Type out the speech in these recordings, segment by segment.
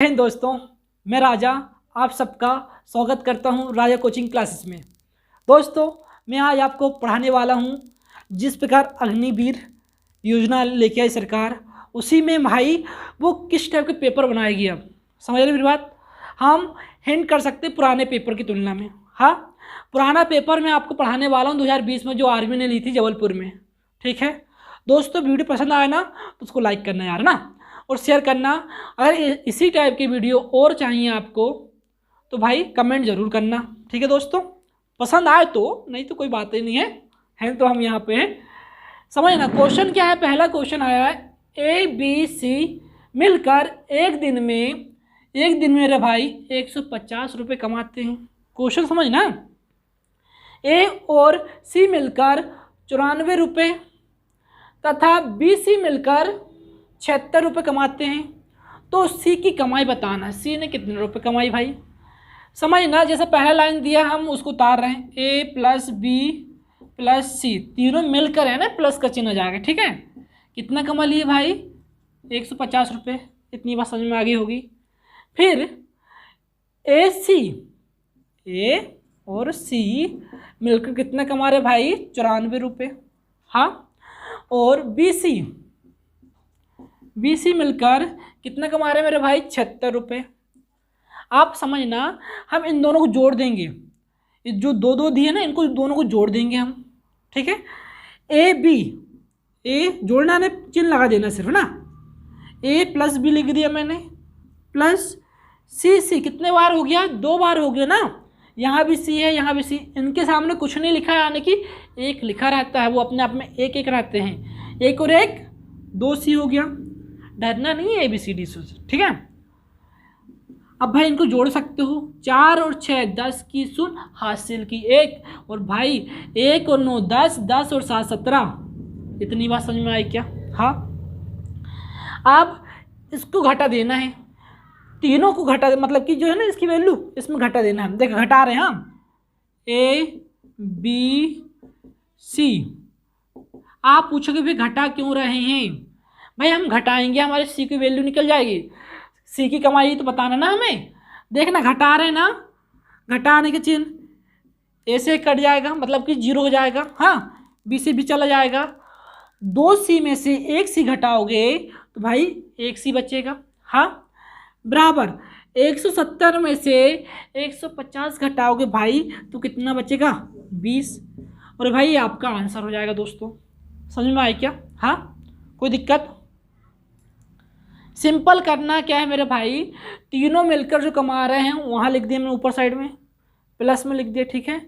जय हिंद दोस्तों, मैं राजा आप सबका स्वागत करता हूं राजा कोचिंग क्लासेस में। दोस्तों, मैं आज आपको पढ़ाने वाला हूं जिस प्रकार अग्निवीर योजना लेके आई सरकार, उसी में भाई वो किस टाइप के पेपर बनाएगी। अब समझ रहे मेरी बात। हम हिंट कर सकते पुराने पेपर की तुलना में। हाँ, पुराना पेपर मैं आपको पढ़ाने वाला हूँ 2020 में जो आर्मी ने ली थी जबलपुर में। ठीक है दोस्तों, वीडियो पसंद आए ना तो उसको लाइक करना यार ना, और शेयर करना। अगर इसी टाइप की वीडियो और चाहिए आपको तो भाई कमेंट ज़रूर करना। ठीक है दोस्तों, पसंद आए तो, नहीं तो कोई बात ही नहीं है तो हम यहाँ पे हैं। समझना क्वेश्चन क्या है। पहला क्वेश्चन आया है ए बी सी मिलकर एक दिन में मेरे भाई 150 रुपये कमाते हैं। क्वेश्चन समझना, ए और सी मिलकर 94 रुपये तथा बी सी मिलकर 76 रुपये कमाते हैं। तो सी की कमाई बताना, सी ने कितने रुपए कमाई भाई। समझना, जैसे पहला लाइन दिया हम उसको उतार रहे हैं, ए प्लस बी प्लस सी तीनों मिलकर है ना, प्लस का चिन्ह जाएगा। ठीक है, कितना कमा लिए भाई 150 रुपये। इतनी बात समझ में आ गई होगी। फिर ए सी, ए और सी मिलकर कितना कमा रहे भाई 94 रुपये। हाँ, और बी सी मिलकर कितना कमा रहे हैं मेरे भाई 76 रुपये। आप समझना, हम इन दोनों को जोड़ देंगे, जो दो दो दिए ना इनको दोनों को जोड़ देंगे हम। ठीक है, ए बी, ए जोड़ना ने चिन्ह लगा देना सिर्फ ना, ए प्लस बी लिख दिया मैंने, प्लस सी कितने बार हो गया, 2 बार हो गया ना। यहाँ भी सी है, यहाँ भी सी, इनके सामने कुछ नहीं लिखा है, यानी कि एक लिखा रहता है, वो अपने आप में एक एक रहते हैं। एक और एक 2 सी हो गया, डरना नहीं है ABCD से। ठीक है, अब भाई इनको जोड़ सकते हो, 4 और 6 10 की सुन हासिल की 1, और भाई 1 और 9 10, 10 और 7 17। इतनी बात समझ में आई क्या। हाँ, अब इसको घटा देना है, तीनों को घटा दे, मतलब कि जो है ना इसकी वैल्यू इसमें घटा देना है। देखो घटा रहे हैं हम, A B C। आप पूछोगे भाई घटा क्यों रहे हैं, भाई हम घटाएंगे हमारे सी की वैल्यू निकल जाएगी। सी की कमाई तो बताना ना हमें। देखना घटा रहे ना, घटाने के चिन्ह ए से कट जाएगा, मतलब कि 0 हो जाएगा। हाँ, बी से भी चला जाएगा। 2 सी में से 1 सी घटाओगे तो भाई 1 सी बचेगा। हाँ, बराबर 170 में से 150 घटाओगे भाई तो कितना बचेगा 20। और भाई आपका आंसर हो जाएगा दोस्तों। समझ में आया क्या। हाँ, कोई दिक्कत। सिंपल करना क्या है मेरे भाई, तीनों मिलकर जो कमा रहे हैं वहाँ लिख दिया मैंने, ऊपर साइड में प्लस में लिख दिया। ठीक है,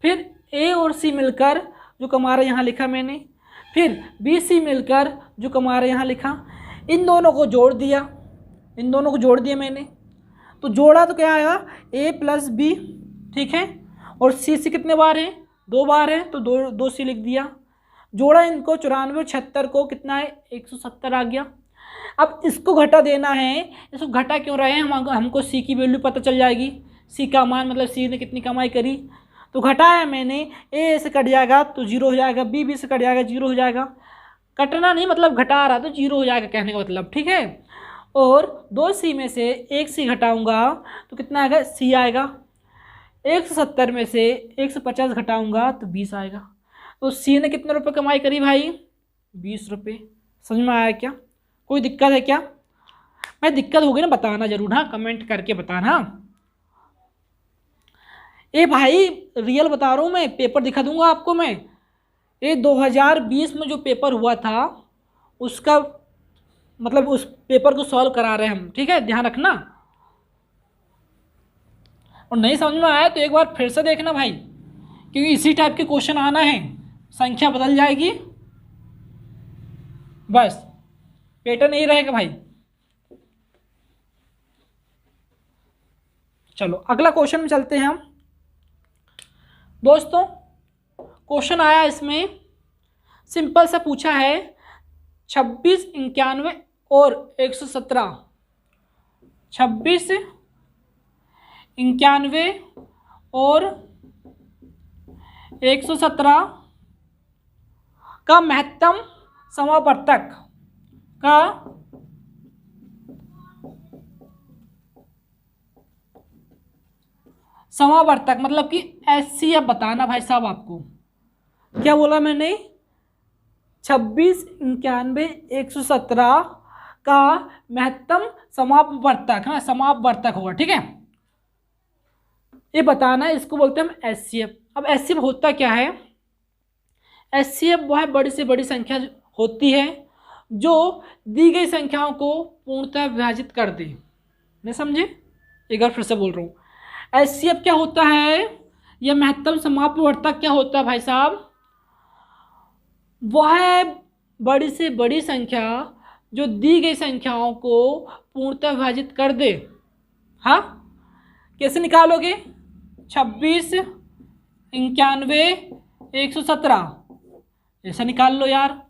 फिर ए और सी मिलकर जो कमा रहे हैं यहाँ लिखा मैंने, फिर बी सी मिलकर जो कमा रहे हैं यहाँ लिखा। इन दोनों को जोड़ दिया, इन दोनों को जोड़ दिया मैंने, तो जोड़ा तो क्या आएगा ए प्लस बी। ठीक है, और सी कितने बार है 2 बार है, तो 2 सी लिख दिया। जोड़ा इनको 94 और 76 को, कितना है 170 आ गया। अब इसको घटा देना है, इसको घटा क्यों रहे हैं हमको सी की वैल्यू पता चल जाएगी, सी का मान, मतलब सी ने कितनी कमाई करी। तो घटाया मैंने, ए से कट जाएगा तो 0 हो जाएगा, बी से कट जाएगा 0 हो जाएगा। कटना नहीं मतलब घटा रहा तो 0 हो जाएगा कहने का मतलब। ठीक है, और 2 सी में से 1 सी घटाऊंगा तो कितना आएगा सी आएगा। 170 में से 150 घटाऊंगा तो 20 आएगा। तो सी ने कितने रुपए कमाई करी भाई 20 रुपये। समझ में आया क्या, कोई दिक्कत है क्या। मैं दिक्कत होगी ना बताना जरूर, हाँ कमेंट करके बताना। ए भाई रियल बता रहा हूँ मैं, पेपर दिखा दूंगा आपको मैं। ये 2020 में जो पेपर हुआ था उसका मतलब उस पेपर को सॉल्व करा रहे हैं हम। ठीक है, ध्यान रखना। और नहीं समझ में आया तो एक बार फिर से देखना भाई, क्योंकि इसी टाइप के क्वेश्चन आना है, संख्या बदल जाएगी, बस पैटर्न यही रहेगा भाई। चलो अगला क्वेश्चन में चलते हैं हम। दोस्तों क्वेश्चन आया इसमें, सिंपल सा पूछा है 26, 91 और 117। 26, 91 और 117 का महत्तम समावर्तक का समावर्तक मतलब कि HCF बताना भाई साहब आपको। क्या बोला मैंने? 26, 91, 117 का महत्तम समापवर्तक, हाँ समापवर्तक होगा, ठीक है। ये बताना है, इसको बोलते हैं हम HCF। अब HCF होता क्या है? HCF वह बड़ी से बड़ी संख्या होती है जो दी गई संख्याओं को पूर्णतः विभाजित कर दे। नहीं समझे? एक बार फिर से बोल रहा हूँ, HCF क्या होता है? यह महत्तम समापवर्तक क्या होता है भाई साहब? वह बड़ी से बड़ी संख्या जो दी गई संख्याओं को पूर्णतः विभाजित कर दे। हाँ, कैसे निकालोगे? 26, 91, 117 ऐसा निकाल लो यार।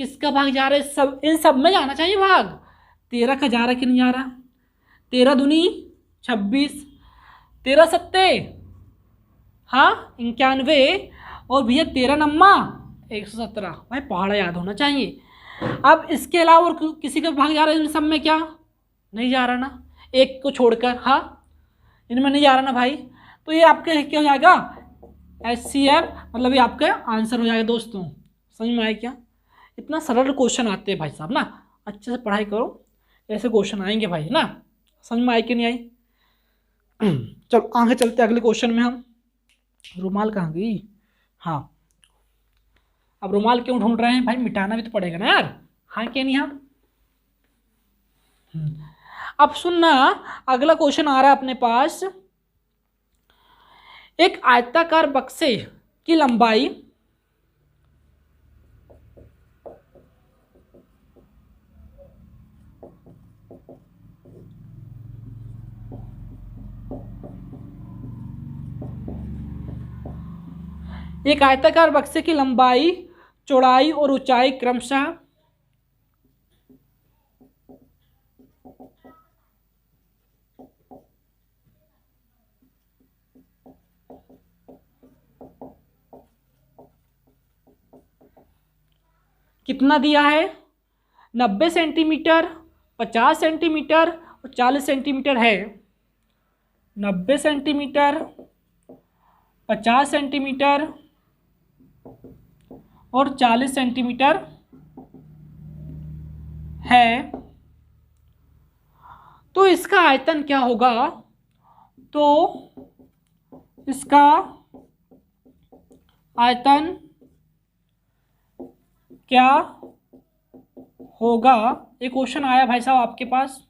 किसका भाग जा रहा है? सब, इन सब में जाना चाहिए भाग। 13 का जा रहा कि नहीं जा रहा? 13 दूनी 26, 13 सत्ते, हाँ 91, और भैया 13 नम्मा 117। भाई पहाड़ा याद होना चाहिए। अब इसके अलावा और किसी का भाग जा रहा है इन सब में? क्या नहीं जा रहा ना, एक को छोड़कर। हाँ, इनमें नहीं जा रहा ना भाई। तो ये आपका क्या हो जाएगा? HCF, मतलब ये आपका आंसर हो जाएगा दोस्तों। समझ में आया क्या? इतना सरल क्वेश्चन आते हैं भाई साहब ना, अच्छे से पढ़ाई करो, ऐसे क्वेश्चन आएंगे भाई ना। समझ में आई कि नहीं आई? चलो आगे चलते अगले क्वेश्चन में हम। रुमाल कहाँ गई? हाँ, अब रुमाल क्यों ढूंढ रहे हैं भाई? मिटाना भी तो पड़ेगा ना यार। हाँ क्या नहीं? हाँ। अब सुनना, अगला क्वेश्चन आ रहा है अपने पास। एक आयताकार बक्से की लंबाई एक आयताकार बक्से की लंबाई, चौड़ाई और ऊंचाई क्रमशः कितना दिया है? 90 सेंटीमीटर, 50 सेंटीमीटर और 40 सेंटीमीटर है। 90 सेंटीमीटर, 50 सेंटीमीटर और 40 सेंटीमीटर है। तो इसका आयतन क्या होगा? तो इसका आयतन क्या होगा? एक क्वेश्चन आया भाई साहब आपके पास।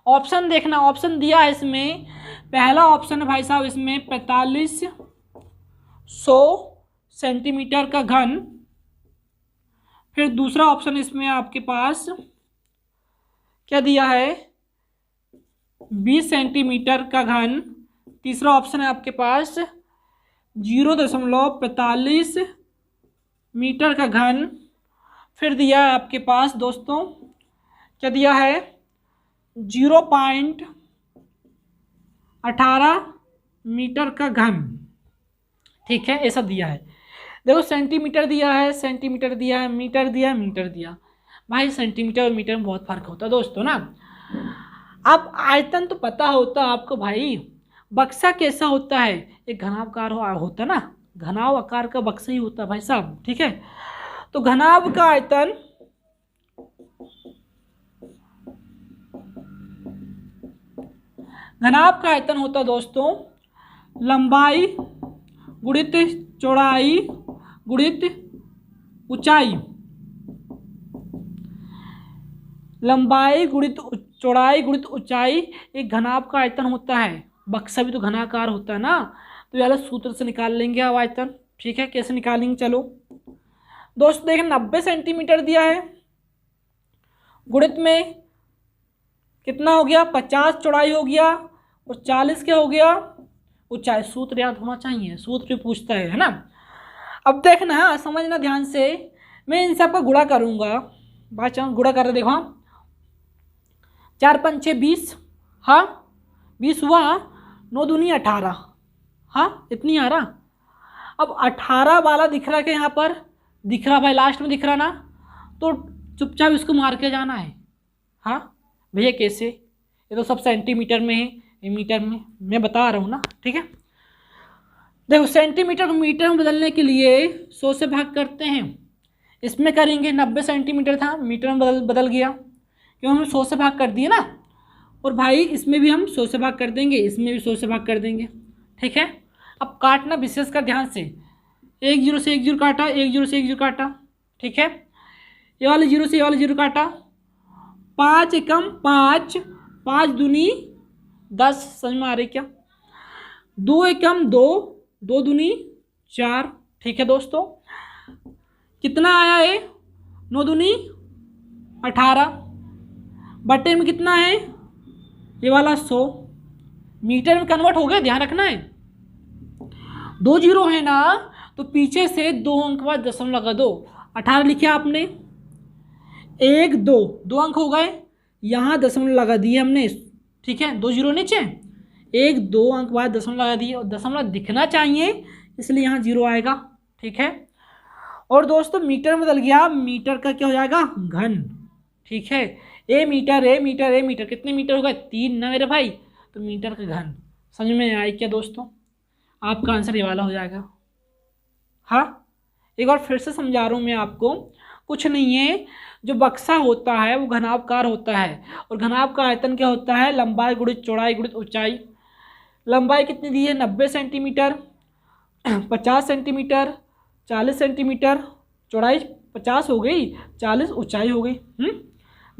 ऑप्शन देखना, ऑप्शन दिया है इसमें। पहला ऑप्शन है भाई साहब इसमें 4500 सेंटीमीटर का घन। फिर दूसरा ऑप्शन इसमें आपके पास क्या दिया है? 20 सेंटीमीटर का घन। तीसरा ऑप्शन है आपके पास 0.45 मीटर का घन। फिर दिया है आपके पास दोस्तों, क्या दिया है? 0.18 मीटर का घन। ठीक है, ऐसा दिया है। देखो सेंटीमीटर दिया है, सेंटीमीटर दिया है, मीटर दिया है, मीटर दिया। भाई सेंटीमीटर और मीटर में बहुत फर्क होता है दोस्तों ना। अब आयतन तो पता होता है आपको भाई। बक्सा कैसा होता है? एक घनावकार होता है ना, घनाव आकार का बक्सा ही होता है भाई साहब। ठीक है, तो घनाभ का आयतन होता दोस्तों लंबाई गुणित चौड़ाई गुणित ऊंचाई। लंबाई गुणित चौड़ाई गुणित ऊंचाई एक घनाभ का आयतन होता है। बक्सा भी तो घनाकार होता है ना, तो यार सूत्र से निकाल लेंगे अब आयतन। ठीक है, कैसे निकालेंगे? चलो दोस्तों देखें, 90 सेंटीमीटर दिया है, गुणित में कितना हो गया? 50 चौड़ाई हो गया और 40 क्या हो गया? ऊंचाई। सूत्र याद होना चाहिए, सूत्र भी पूछता है ना। अब देखना है, समझना ध्यान से। मैं इन सब का गुणा करूंगा। बात चांस गुणा कर रहे, देखो 4 5 6 20, हाँ 20 हुआ, 9 दूनी 18, हाँ इतनी आ रहा। अब 18 वाला दिख रहा है कि यहाँ पर दिख रहा भाई, लास्ट में दिख रहा ना, तो चुपचाप इसको मार के जाना है। हाँ भैया कैसे? ये तो सब सेंटीमीटर में है, ये मीटर में मैं बता रहा हूँ ना, ठीक है। देखो सेंटीमीटर को मीटर में बदलने के लिए 100 से भाग करते हैं। इसमें करेंगे 90 सेंटीमीटर था, मीटर में बदल गया क्यों, हम 100 से भाग कर दिए ना। और भाई इसमें भी हम 100 से भाग कर देंगे, इसमें भी 100 से भाग कर देंगे, ठीक है। अब काटना विशेष कर ध्यान से, 1 0 से 1 0 काटा, 1 0 से 1 0 काटा, ठीक है। ये वाले 0 से ये वाले 0 काटा, 5 एकम 5, 5 दूनी 10, समझ में आ रही क्या। 2 एकम 2, 2 दूनी 4, ठीक है दोस्तों। कितना आया है, 9 दूनी 18, बटे में कितना है ये वाला 100, मीटर में कन्वर्ट हो गया, ध्यान रखना है। 2 0 है ना, तो पीछे से 2 अंक बाद दशमलव लगा दो। 18 लिखे आपने, 1 2 2 अंक हो गए, यहाँ दशमलव लगा दिए हमने, ठीक है। 2 0 नीचे, 1 2 अंक बाद दशमलव लगा दिए, और दशमलव दिखना चाहिए इसलिए यहाँ 0 आएगा, ठीक है। और दोस्तों मीटर में बदल गया, मीटर का क्या हो जाएगा, घन, ठीक है। ए मीटर ए मीटर ए मीटर, कितने मीटर होगा, 3 ना मेरे भाई, तो मीटर का घन। समझ में आए क्या दोस्तों, आपका आंसर ये वाला हो जाएगा। हाँ, एक बार फिर से समझा रहा हूँ मैं आपको, कुछ नहीं है, जो बक्सा होता है वो घनाभकार होता है, और घनाभ का आयतन क्या होता है, लंबाई गुणित चौड़ाई गुणित ऊंचाई। लंबाई कितनी दी है, 90 सेंटीमीटर, 50 सेंटीमीटर, 40 सेंटीमीटर, चौड़ाई 50 हो गई, 40 ऊंचाई हो गई।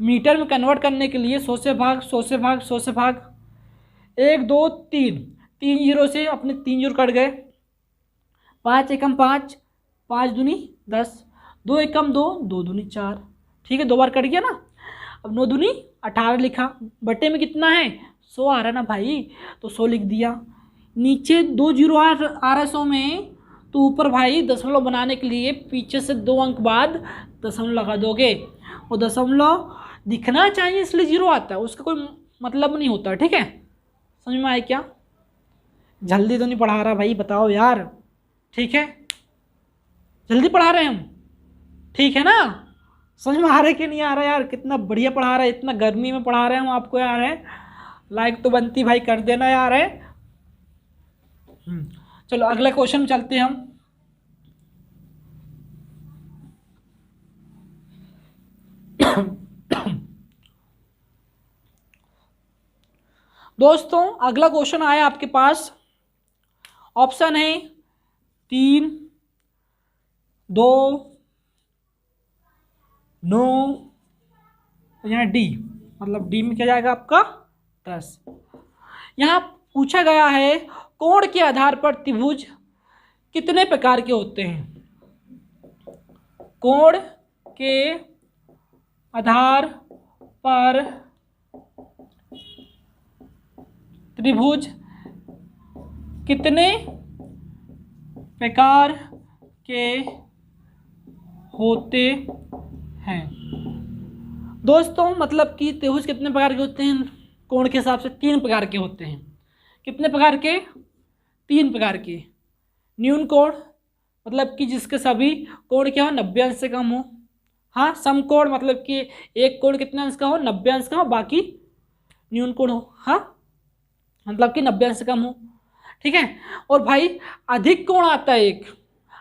मीटर में कन्वर्ट करने के लिए 100 से भाग, 100 से भाग, 100 से भाग, 1 2 3, 3 0 से अपने 3 0 कट गए, 5 एकम 5, 5 दूनी 10, 2 एकम 2, 2 दूनी 4, ठीक है, 2 बार कट गया ना। अब 9 दूनी 18 लिखा, बटे में कितना है, 100 आ रहा है ना भाई, तो 100 लिख दिया। नीचे 2 0 आ रहा है 100 में, तो ऊपर भाई दशमलव बनाने के लिए पीछे से 2 अंक बाद दशमलव लगा दोगे, और दशमलव दिखना चाहिए इसलिए 0 आता है, उसका कोई मतलब नहीं होता, ठीक है। समझ में आए क्या, जल्दी तो नहीं पढ़ा रहा भाई, बताओ यार, ठीक है, जल्दी पढ़ा रहे हैं हम, ठीक है ना। समझ में आ रहा है कि नहीं आ रहा यार, कितना बढ़िया पढ़ा रहा है, इतना गर्मी में पढ़ा रहे हैं हम आपको यार, है लाइक तो बनती भाई, कर देना यार, है। चलो अगले क्वेश्चन में चलते हैं हम। दोस्तों अगला क्वेश्चन आया आपके पास, ऑप्शन है 3 2 9, यहाँ डी, मतलब डी में क्या जाएगा आपका 10। यहाँ पूछा गया है कोण के आधार पर त्रिभुज कितने प्रकार के होते हैं। कोण के आधार पर त्रिभुज कितने प्रकार के होते हैं। दोस्तों मतलब कि त्रिभुज कितने प्रकार के होते हैं, कोण के हिसाब से 3 प्रकार के होते हैं। कितने प्रकार के, 3 प्रकार के। न्यून कोण मतलब कि जिसके सभी कोण क्या हो, 90 अंश से कम हो। हाँ, समकोण मतलब कि एक कोण कितने अंश का हो, 90 अंश का हो, बाकी न्यून कोण हो। हाँ, मतलब कि 90 अंश से कम हो, ठीक है। और भाई अधिक कोण आता है एक,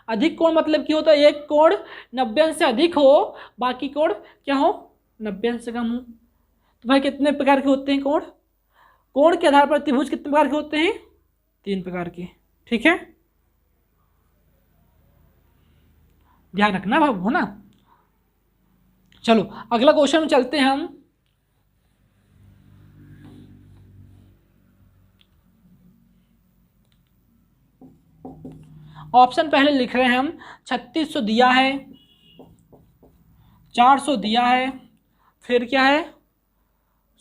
अधिक कोण मतलब कि होता है एक कोण 90 अंश से अधिक हो, बाकी कोण क्या हो, 90 अंश से कम हो। तो भाई कितने प्रकार के होते हैं कोण, कोण के आधार पर त्रिभुज कितने प्रकार के होते हैं, 3 प्रकार के, ठीक है, ध्यान रखना बाबू ना। चलो अगला क्वेश्चन में चलते हैं हम। ऑप्शन पहले लिख रहे हैं हम, 3600 दिया है, 400 दिया है, फिर क्या है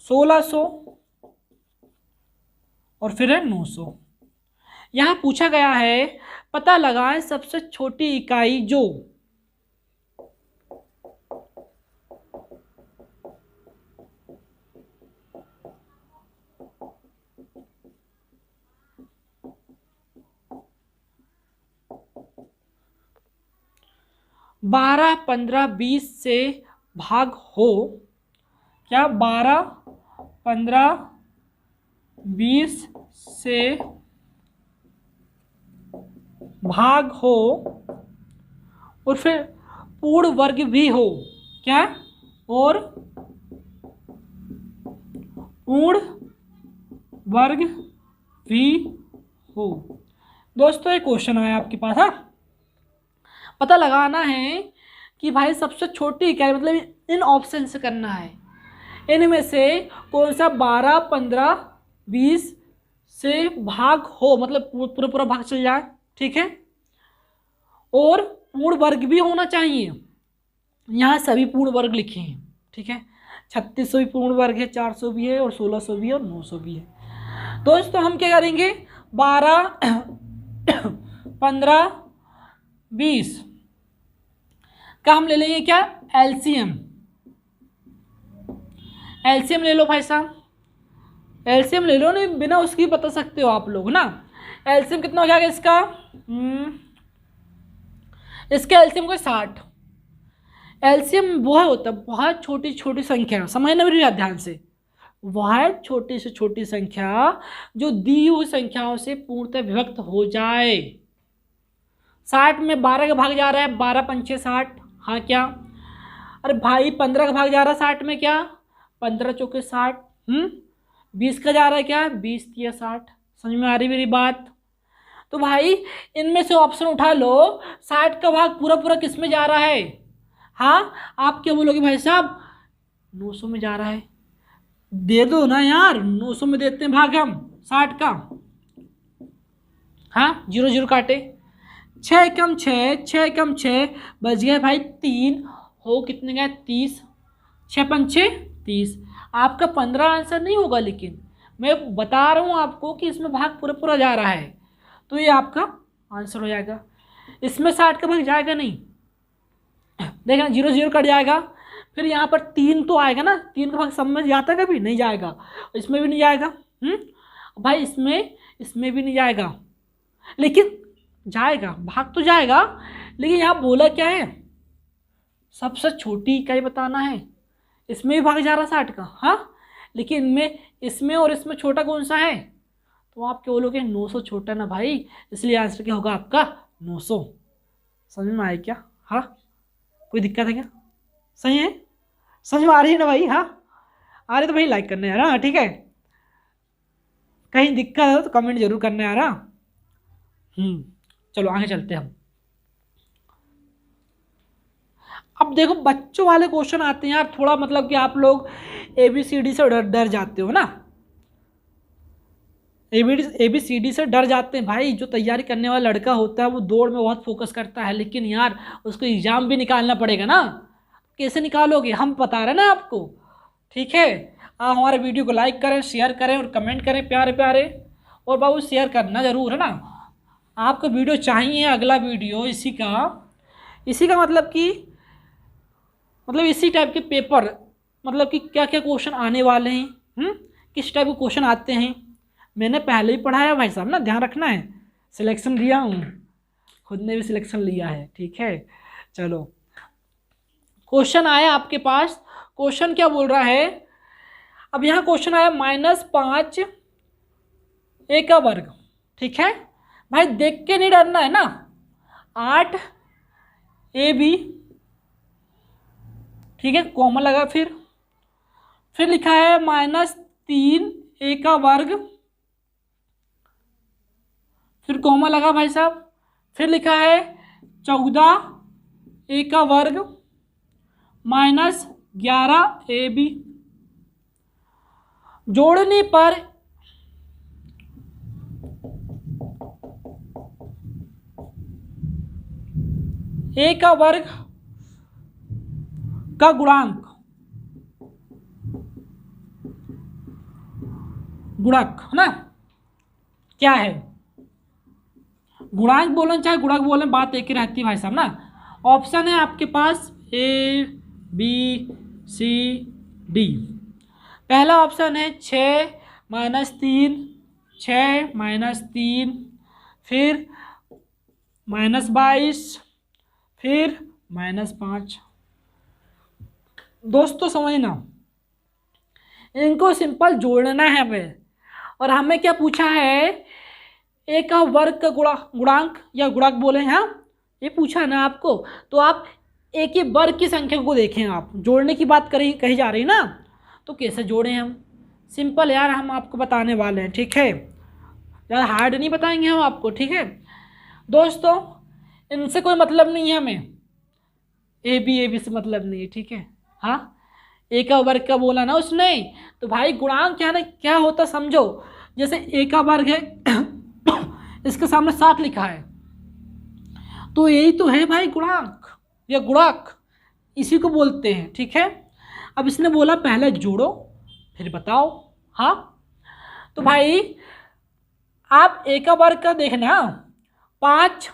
1600 और फिर है 900। यहाँ पूछा गया है पता लगाएं सबसे छोटी इकाई जो 12, 15, 20 से भाग हो। क्या 12, 15, 20 से भाग हो और फिर पूर्ण वर्ग भी हो। क्या? और पूर्ण वर्ग भी हो। दोस्तों एक क्वेश्चन आया आपके पास। हाँ, पता लगाना है कि भाई सबसे छोटी इकाई, मतलब इन ऑप्शन से करना है, इनमें से कौन सा 12, 15, 20 से भाग हो, मतलब पूरा पूरा भाग चल जाए। ठीक है, और पूर्ण वर्ग भी होना चाहिए। यहाँ सभी पूर्ण वर्ग लिखे हैं। ठीक है, 3600 भी पूर्ण वर्ग है, 400 भी है, और 1600 भी है, और 900 भी है। दोस्तों हम क्या करेंगे, 12, 15, 20 का हम ले लेंगे क्या, एलसीएम। एलसीएम ले लो भाई साहब, एलसीएम ले लो, नहीं बिना उसकी बता सकते हो आप लोग ना। एलसीएम कितना हो जाएगा इसका, इसका एलसीएम को 60। एलसीएम वह होता है बहुत छोटी छोटी संख्या, समझना मेरी बात ध्यान से, वह छोटी से छोटी संख्या जो दी हुई संख्याओं से पूर्णतः विभक्त हो जाए। 60 में 12 का भाग जा रहा है, 12 पंचे 60। हाँ क्या, अरे भाई 15 का भाग जा रहा है 60 में, क्या 15 चौके 60। 20 का जा रहा है क्या, 20 तिया 60। समझ में आ रही मेरी बात? तो भाई इनमें से ऑप्शन उठा लो, 60 का भाग पूरा पूरा किस में जा रहा है। हाँ, आप क्या बोलोगे भाई साहब, 900 में जा रहा है। दे दो ना यार, 900 में देते हैं भाग हम 60 का। हाँ, 0 0 काटे, 6 कम 6, 6 कम 6 बच गए भाई 3, हो कितने गए 30, 6 पंचे 30। आपका 15 आंसर नहीं होगा, लेकिन मैं बता रहा हूँ आपको कि इसमें भाग पूरा पूरा जा रहा है, तो ये आपका आंसर हो जाएगा। इसमें 60 का भाग जाएगा नहीं, देखना 0 0 कट जाएगा। फिर यहाँ पर 3 तो आएगा ना, 3 का भाग सब में जाता है, कभी नहीं जाएगा, इसमें भी नहीं जाएगा। भाई इसमें भी नहीं जाएगा, लेकिन जाएगा, भाग तो जाएगा। लेकिन यहाँ बोला क्या है, सबसे छोटी इकाई बताना है। इसमें भी भाग जा रहा 60 का, हाँ, लेकिन इसमें और इसमें छोटा कौन सा है, तो आप क्या बोलोगे 900 छोटा ना भाई, इसलिए आंसर क्या होगा आपका 900। समझ में आया क्या? हाँ, कोई दिक्कत है क्या? सही है, समझ में आ रही है ना भाई? हाँ आ रही तो भाई लाइक करना यार। हाँ ठीक है, कहीं दिक्कत है तो कमेंट जरूर करना यार। चलो आगे चलते हैं हम। अब देखो बच्चों वाले क्वेश्चन आते हैं यार, थोड़ा मतलब कि आप लोग ABCD से डर जाते हो ना, ABCD से डर जाते हैं भाई। जो तैयारी करने वाला लड़का होता है वो दौड़ में बहुत फोकस करता है, लेकिन यार उसको एग्जाम भी निकालना पड़ेगा ना, कैसे निकालोगे, हम बता रहे हैं ना आपको। ठीक है, आप हमारे वीडियो को लाइक करें, शेयर करें और कमेंट करें प्यारे प्यारे, और बाबू शेयर करना ज़रूर है ना। आपको वीडियो चाहिए अगला वीडियो इसी का मतलब इसी टाइप के पेपर, मतलब कि क्या क्या क्वेश्चन आने वाले हैं, किस टाइप के क्वेश्चन आते हैं, मैंने पहले ही पढ़ाया भाई साहब ना, ध्यान रखना है। सिलेक्शन दिया हूँ, खुद ने भी सिलेक्शन लिया है। ठीक है, चलो क्वेश्चन आया आपके पास। क्वेश्चन क्या बोल रहा है, अब यहाँ क्वेश्चन आया -5 A का वर्ग। ठीक है भाई, देख के नहीं डरना है ना। 8 AB, ठीक है, कॉमा लगा, फिर लिखा है -3 A का वर्ग, फिर कॉमा लगा भाई साहब, फिर लिखा है 14 A का वर्ग -11 AB। जोड़ने पर A का वर्ग का गुणक है ना, क्या है, गुणांक बोलो चाहे गुणक बोले, बात एक ही रहती है भाई साहब ना। ऑप्शन है आपके पास ABCD। पहला ऑप्शन है 6 -3, 6 -3, फिर -22, फिर -5। दोस्तों समझना, इनको सिंपल जोड़ना है हमें, और हमें क्या पूछा है, ए का वर्ग का गुणांक या गुणक बोले हैं, ये पूछा ना आपको। तो आप ए के वर्ग की संख्या को देखें, आप जोड़ने की बात कही जा रही ना, तो कैसे जोड़ें हम? सिंपल यार, हम आपको बताने वाले हैं, ठीक है, ज़्यादा हार्ड नहीं बताएंगे हम आपको, ठीक है दोस्तों। इनसे कोई मतलब नहीं है हमें, ए बी से मतलब नहीं है, ठीक है। हाँ, ए का वर्ग का बोला ना उसने, तो भाई गुणांक क्या होता समझो। जैसे ए का वर्ग है इसके सामने 7 लिखा है, तो यही तो है भाई गुणांक या गुणक, इसी को बोलते हैं, ठीक है। अब इसने बोला पहले जोड़ो फिर बताओ। हाँ, तो भाई आप ए का वर्ग का देखना, 5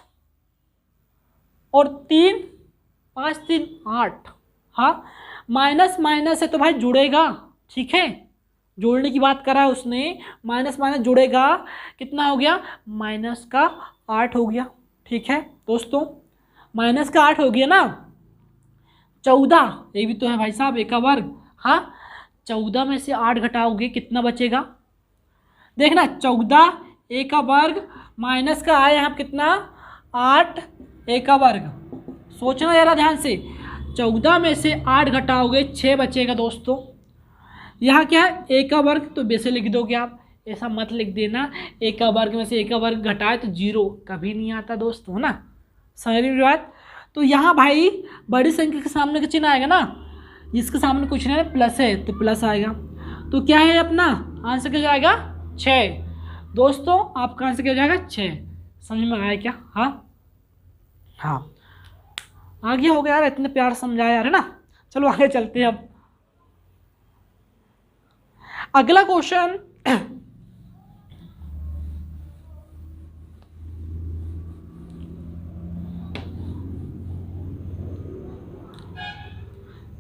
और 3, 5 3 8। हाँ, माइनस माइनस है तो भाई जुड़ेगा, ठीक है, जोड़ने की बात करा है उसने, माइनस माइनस जुड़ेगा, कितना हो गया, माइनस का 8 हो गया, ठीक है दोस्तों, माइनस का 8 हो गया ना। 14, ये भी तो है भाई साहब ए का वर्ग। हाँ, 14 में से 8 घटाओगे कितना बचेगा, देखना, 14 ए का वर्ग माइनस का आया यहाँ कितना, 8 ए का वर्ग। सोचना ज़रा ध्यान से, 14 में से 8 घटाओगे 6 बचेगा दोस्तों। यहाँ क्या है, ए का वर्ग, तो वैसे लिख दोगे आप, ऐसा मत लिख देना ए का वर्ग में से ए का वर्ग घटाए तो 0 कभी नहीं आता दोस्तों, है ना, समझ रही बात। तो यहाँ भाई बड़ी संख्या के सामने का चिन्ह आएगा ना, जिसके सामने कुछ नहीं है प्लस है तो प्लस आएगा, तो क्या है अपना आंसर क्या जाएगा, 6 दोस्तों। आपका आंसर क्या जाएगा, 6। समझ में आया क्या? हाँ हाँ, आगे हो गया यार, इतने प्यार समझाया यार, है ना। चलो आगे चलते हैं अब। अगला क्वेश्चन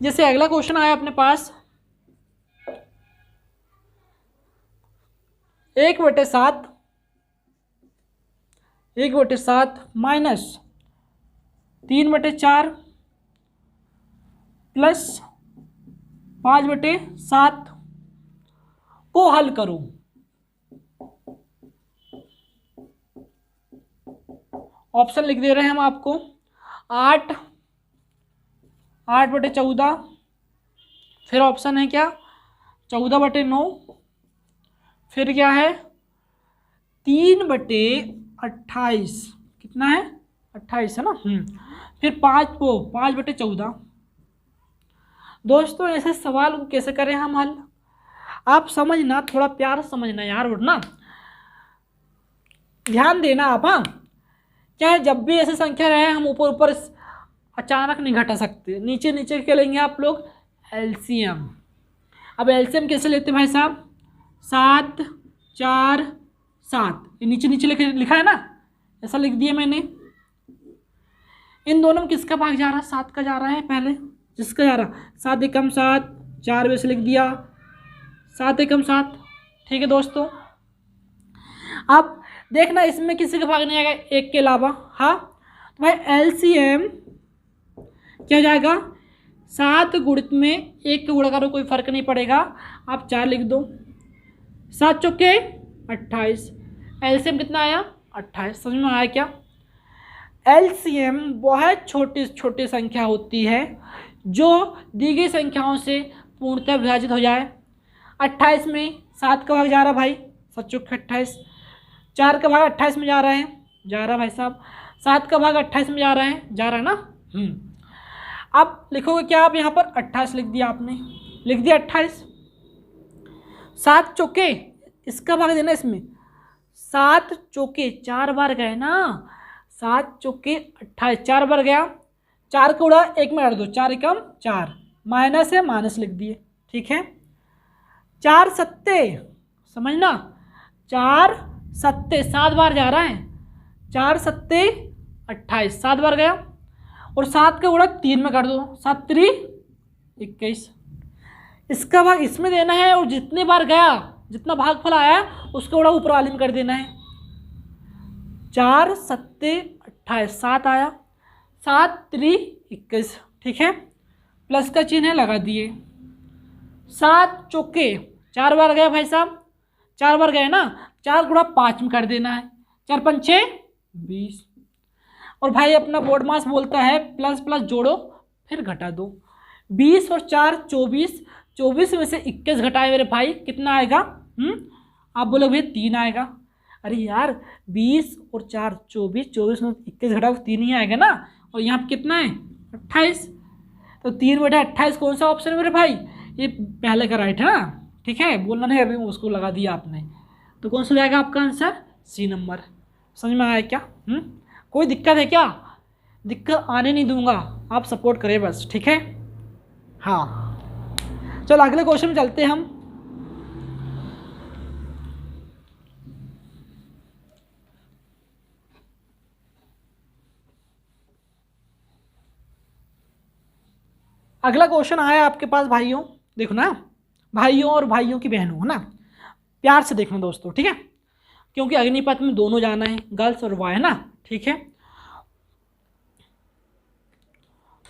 जैसे अगला क्वेश्चन आया अपने पास, 1/7 माइनस 3/4 प्लस 5/7 को हल करो। ऑप्शन लिख दे रहे हैं हम आपको, 8/14, फिर ऑप्शन है क्या 14/9, फिर क्या है 3/28, कितना है 28 है ना, फिर 5/14। दोस्तों ऐसे सवाल को कैसे करें हम हल, आप समझना, थोड़ा प्यार समझना यार, वरना ध्यान देना आप। हाँ, क्या है, जब भी ऐसी संख्या रहे हम ऊपर ऊपर अचानक नहीं घटा सकते, नीचे नीचे क्या लेंगे आप लोग, एलसीएम। अब एलसीएम कैसे लेते भाई साहब, 7 4 7, ये नीचे नीचे लिखा है ना, ऐसा लिख दिया मैंने। इन दोनों में किसका भाग जा रहा है, 7 का जा रहा है पहले, जिसका जा रहा 7 एकम 7, 4 वैसे लिख दिया, 7 एकम 7, ठीक है दोस्तों। अब देखना इसमें किसी का भाग नहीं आएगा एक के अलावा। हाँ, तो भाई एलसीएम क्या हो जाएगा, 7 गुणित में 1 का गुणा करो, कोई फर्क नहीं पड़ेगा, आप 4 लिख दो, 7 चौके 28, एलसीएम कितना आया 28। समझ में आया क्या? एलसीएम बहुत छोटी छोटी संख्या होती है जो दी गई संख्याओं से पूर्णतः विभाजित हो जाए। 28 में 7 का भाग जा रहा भाई, 7 चौके 28, 4 का भाग 28 में जा रहा है, जा रहा भाई साहब, 7 का भाग 28 में जा रहा है ना। अब लिखोगे क्या, आप यहाँ पर 28 लिख दिया आपने, लिख दिया 28, 7 चौके इसका भाग देना, इसमें 7 चौके 4 बार गए ना, 7 चौके 28, 4 बार गया, 4 को उड़ा 1 में हट दो, 4 एकम 4, माइनस है माइनस लिख दिए, ठीक है। 4 सत्ते, समझना, 4 सत्ते 7 बार जा रहा है, 4 सत्ते 28, 7 बार गया, और 7 का उड़ा 3 में कर दो, 7 3 21, इसका भाग इसमें देना है, और जितने बार गया जितना भागफल आया उसका उड़ा ऊपर वाले में कर देना है। 4 सत्ते 28, 7 आया, 7 3 21, ठीक है, प्लस का चिन्ह है लगा दिए। 7 चौके 4 बार गया भाई साहब, 4 बार गए ना, 4 गुणा 5 में कर देना है, 4 पंचे 20। और भाई अपना बोर्ड मास बोलता है प्लस प्लस जोड़ो फिर घटा दो। 20 और 4 24, 24 में से 21 घटाए मेरे भाई कितना आएगा? आप बोलोगे भैया 3 आएगा। अरे यार 20 और 4 24, 24 में 21 घटाओ 3 ही आएगा ना। और यहाँ पे कितना है? 28। तो 3/28 कौन सा ऑप्शन है मेरे भाई? ये पहले का राइट है ना, ठीक है, बोलना नहीं अभी उसको लगा दिया आपने। तो कौन सा जाएगा आपका आंसर? सी नंबर। समझ में आया क्या? कोई दिक्कत है क्या? दिक्कत आने नहीं दूंगा, आप सपोर्ट करें बस, ठीक है। हाँ चलो अगले क्वेश्चन में चलते हैं हम। अगला क्वेश्चन आया आपके पास भाइयों, देखो ना, भाइयों और भाइयों की बहनों, है ना, प्यार से देखना दोस्तों, ठीक है, क्योंकि अग्निपथ में दोनों जाना है, गर्ल्स और बॉय, है ना, ठीक है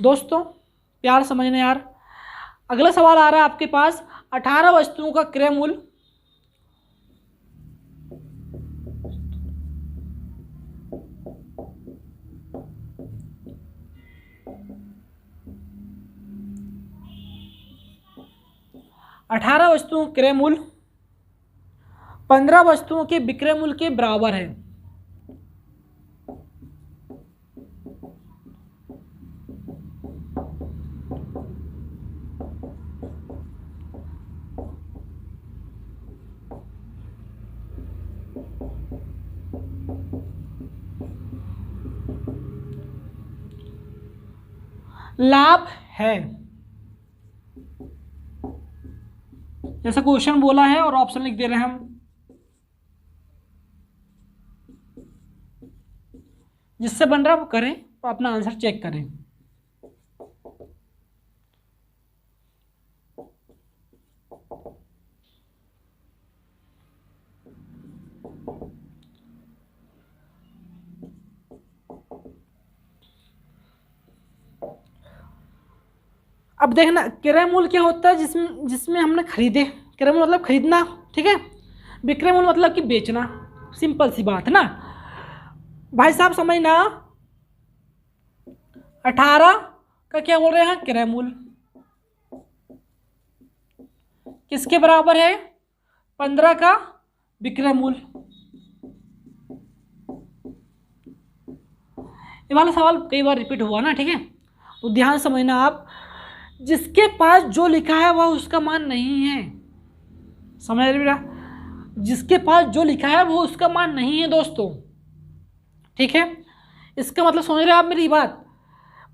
दोस्तों, प्यार समझना यार। अगला सवाल आ रहा है आपके पास, 18 वस्तुओं का क्रय मूल्य 18 वस्तुओं क्रय मूल्य 15 वस्तुओं के विक्रय मूल्य के बराबर है। लाभ है, जैसा क्वेश्चन बोला है और ऑप्शन लिख दे रहे हैं हम, जिससे बन रहा है वो करें, तो अपना आंसर चेक करें। अब देखना क्रय मूल्य क्या होता है, जिसमें हमने खरीदे, क्रय मूल्य मतलब खरीदना, ठीक है, विक्रय मूल्य मतलब कि बेचना, सिंपल सी बात है ना भाई साहब, समझना। 18 का क्या बोल रहे हैं? क्रय मूल्य किसके बराबर है? 15 का विक्रय मूल्य। ये वाला सवाल कई बार रिपीट हुआ ना, ठीक है, तो ध्यान समझना आप, जिसके पास जो लिखा है वह उसका मान नहीं है, समझ रहे, जिसके पास जो लिखा है वो उसका मान नहीं है दोस्तों, ठीक है, इसका मतलब समझ रहे आप मेरी बात,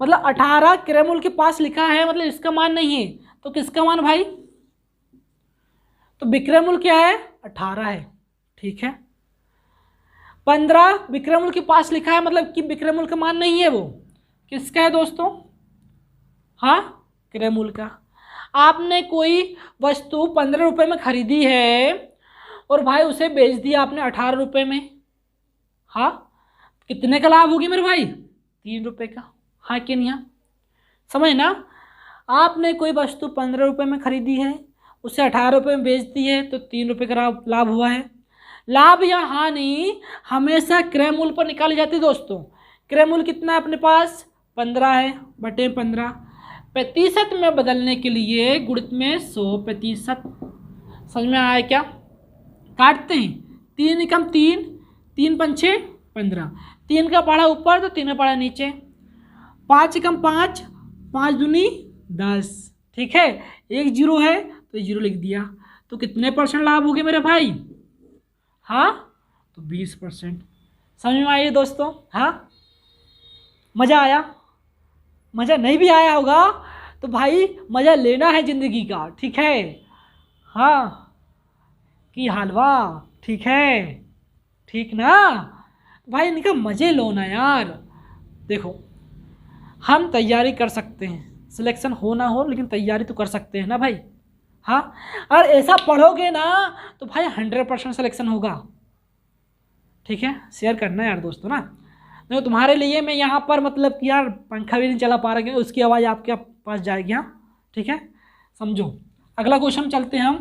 मतलब 18 क्रय मूल्य के पास लिखा है मतलब इसका मान नहीं है, तो किसका मान भाई? तो विक्रय मूल्य क्या है? 18 है, ठीक है। 15 विक्रय मूल्य के पास लिखा है मतलब कि विक्रय मूल्य का मान नहीं है, वो किसका है दोस्तों? हाँ, क्रय मूल्य का। आपने कोई वस्तु 15 रुपये में खरीदी है और भाई उसे बेच दिया आपने 18 रुपये में, हाँ, कितने का लाभ होगी मेरे भाई? 3 रुपये का, हाँ कि नहीं? हाँ समझ ना, आपने कोई वस्तु 15 रुपये में खरीदी है, उसे 18 रुपये में बेच दी है, तो 3 रुपये का लाभ हुआ है। लाभ या हानि हमेशा क्रय मूल्य पर निकाली जाती है दोस्तों। क्रय मूल्य कितना है अपने पास? 15 है, बटे 15, प्रतिशत में बदलने के लिए गुणित में 100%। समझ में आया क्या? काटते हैं, 3 एकम 3, 3 पंचे 15, 3 का पढ़ा ऊपर तो 3 का पढ़ा नीचे, 5 एकम 5, 5 दूनी 10, ठीक है, एक जीरो है तो ये जीरो लिख दिया, तो कितने परसेंट लाभ हो गए मेरे भाई? हाँ, तो 20%। समझ में आइए दोस्तों? हाँ, मज़ा आया? मज़ा नहीं भी आया होगा तो भाई मज़ा लेना है ज़िंदगी का, ठीक है, हाँ कि हलवा, ठीक है, ठीक ना भाई, इनका मज़े लो ना यार। देखो हम तैयारी कर सकते हैं, सिलेक्शन हो ना हो लेकिन तैयारी तो कर सकते हैं ना भाई, हाँ, और ऐसा पढ़ोगे ना तो भाई 100% सिलेक्शन होगा, ठीक है। शेयर करना यार दोस्तों ना, नहीं तुम्हारे लिए मैं यहाँ पर मतलब कि यार पंखा भी नहीं चला पा रहे, उसकी आवाज़ आपके पास जाएगी, हाँ ठीक है, समझो। अगला क्वेश्चन चलते हैं हम।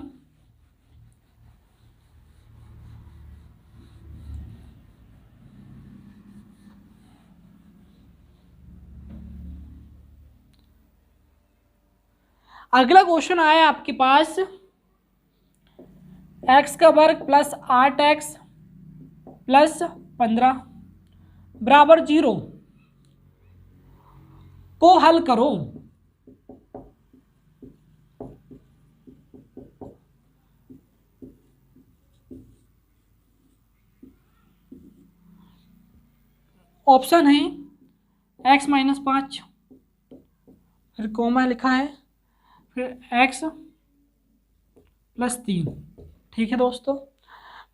अगला क्वेश्चन आया आपके पास, एक्स का वर्ग प्लस 8x प्लस 15 बराबर 0 को हल करो। ऑप्शन है x-5, फिर कॉमा लिखा है, फिर x प्लस 3। ठीक है दोस्तों,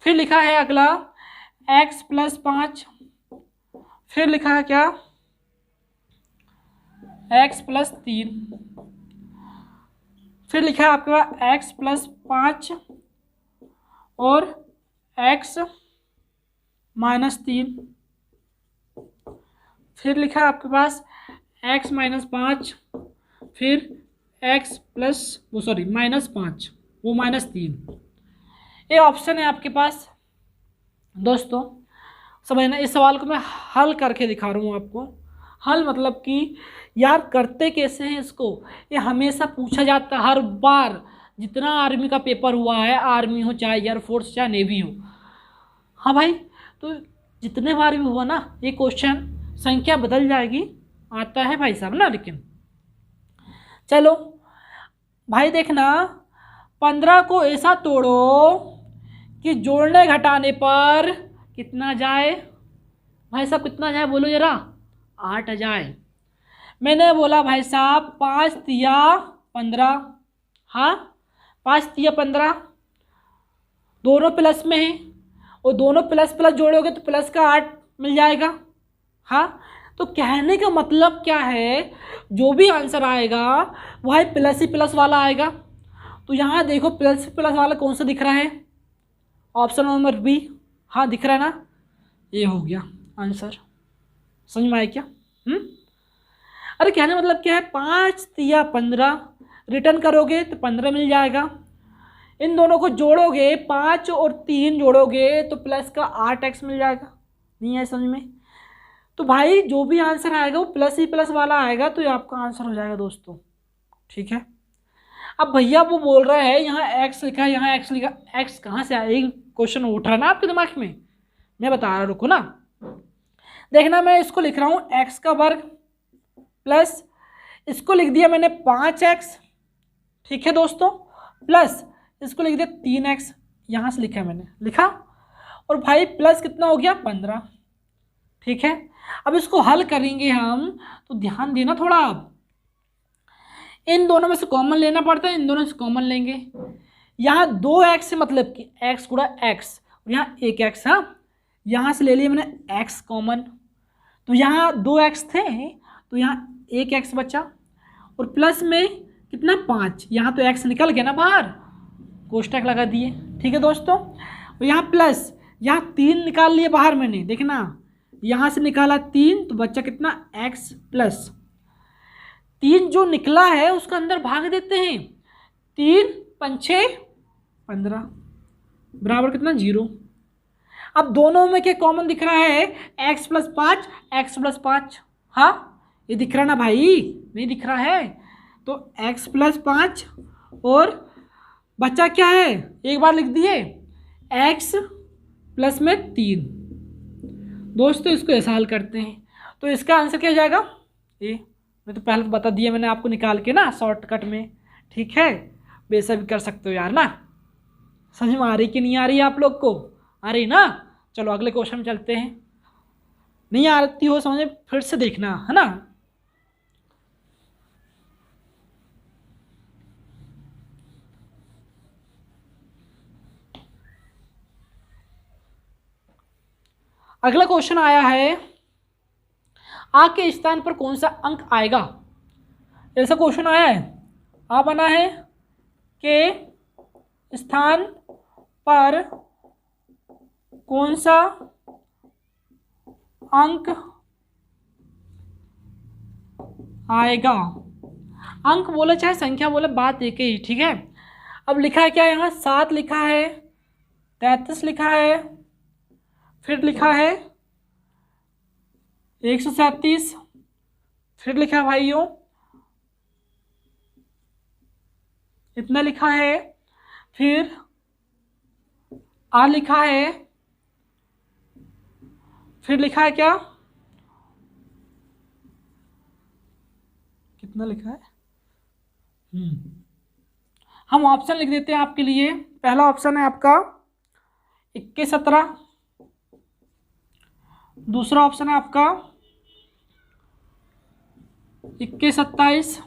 फिर लिखा है अगला x प्लस 5, फिर लिखा है क्या x प्लस 3, फिर लिखा है आपके पास x प्लस 5 और x माइनस 3, फिर लिखा है आपके पास x माइनस 5, फिर x प्लस माइनस 5 वो माइनस 3। ये ऑप्शन है आपके पास दोस्तों। समझना, इस सवाल को मैं हल करके दिखा रहा हूँ आपको। हल मतलब कि यार करते कैसे हैं इसको, ये हमेशा पूछा जाता है हर बार, जितना आर्मी का पेपर हुआ है, आर्मी हो चाहे एयरफोर्स चाहे नेवी हो। हाँ भाई, तो जितने बार भी हुआ ना ये क्वेश्चन, संख्या बदल जाएगी, आता है भाई साहब ना। लेकिन चलो भाई देखना, 15 को ऐसा तोड़ो कि जोड़ने घटाने पर कितना जाए। भाई साहब कितना जाए बोलो जरा, 8 जाए। मैंने बोला भाई साहब 5 तिया 15, हाँ 5 तिया 15, दोनों प्लस में है, और दोनों प्लस प्लस जोड़ोगे तो प्लस का 8 मिल जाएगा। हाँ, तो कहने का मतलब क्या है, जो भी आंसर आएगा वो है प्लस ही प्लस वाला आएगा। तो यहाँ देखो प्लस प्लस वाला कौन सा दिख रहा है, ऑप्शन नंबर बी। हाँ दिख रहा है ना, ये हो गया आंसर। समझ में आया क्या? अरे कहने का मतलब क्या है, 5 तिया 15 रिटर्न करोगे तो 15 मिल जाएगा। इन दोनों को जोड़ोगे, 5 और 3 जोड़ोगे तो प्लस का 8x मिल जाएगा। नहीं है समझ में? तो भाई जो भी आंसर आएगा वो प्लस ही प्लस वाला आएगा, तो ये आपका आंसर हो जाएगा दोस्तों। ठीक है, अब भैया वो बोल रहे हैं यहाँ x लिखा है, यहाँ x लिखा, x कहाँ से आया, क्वेश्चन उठ रहा है ना आपके दिमाग में, मैं बता रहा, रुको ना। देखना, मैं इसको लिख रहा हूँ x का वर्ग प्लस, इसको लिख दिया मैंने 5x, ठीक है दोस्तों, प्लस इसको लिख दिया 3x, यहाँ से लिखा है मैंने, लिखा, और भाई प्लस कितना हो गया 15। ठीक है, अब इसको हल करेंगे हम, तो ध्यान देना थोड़ा। आप इन दोनों में से कॉमन लेना पड़ता है, इन दोनों से कॉमन लेंगे। यहाँ 2x से मतलब कि x गुणा x, और यहाँ 1x, हाँ यहाँ से ले लिया मैंने x कॉमन, तो यहाँ 2x थे तो यहाँ 1x बचा, और प्लस में कितना 5, यहाँ तो x निकल गया ना बाहर, कोष्टक लगा दिए। ठीक है दोस्तों, और यहाँ प्लस, यहाँ 3 निकाल लिए बाहर मैंने, देखना यहाँ से निकाला 3 तो बच्चा कितना x प्लस 3 जो निकला है उसका अंदर भाग देते हैं, 3 पंछे 15 बराबर कितना 0। अब दोनों में क्या कॉमन दिख रहा है, x प्लस 5, x प्लस 5, हाँ ये दिख रहा है ना भाई, नहीं दिख रहा है, तो x प्लस 5 और बच्चा क्या है, एक बार लिख दिए x प्लस में 3। दोस्तों इसको ऐसा हल करते हैं, तो इसका आंसर क्या हो जाएगा, ए, मैं तो पहले तो बता दिया मैंने आपको निकाल के ना शॉर्टकट में। ठीक है, वैसा भी कर सकते हो यार ना। समझ में आ रही कि नहीं आ रही आप लोग को, आ रही ना? चलो अगले क्वेश्चन में चलते हैं। नहीं आती हो समझ फिर से देखना है ना। अगला क्वेश्चन आया है, आ के स्थान पर कौन सा अंक आएगा, ऐसा क्वेश्चन आया है। आ बना है के स्थान पर कौन सा अंक आएगा, अंक बोले चाहे संख्या बोले बात एक ही। ठीक है, अब लिखा है क्या, यहाँ 7 लिखा है, 33 लिखा है, फिर लिखा है 137, फिर लिखा है भाइयों इतना लिखा है, फिर आर लिखा है, फिर लिखा है क्या, कितना लिखा है, हम ऑप्शन लिख देते हैं आपके लिए। पहला ऑप्शन है आपका 21-17, दूसरा ऑप्शन है आपका 21-27,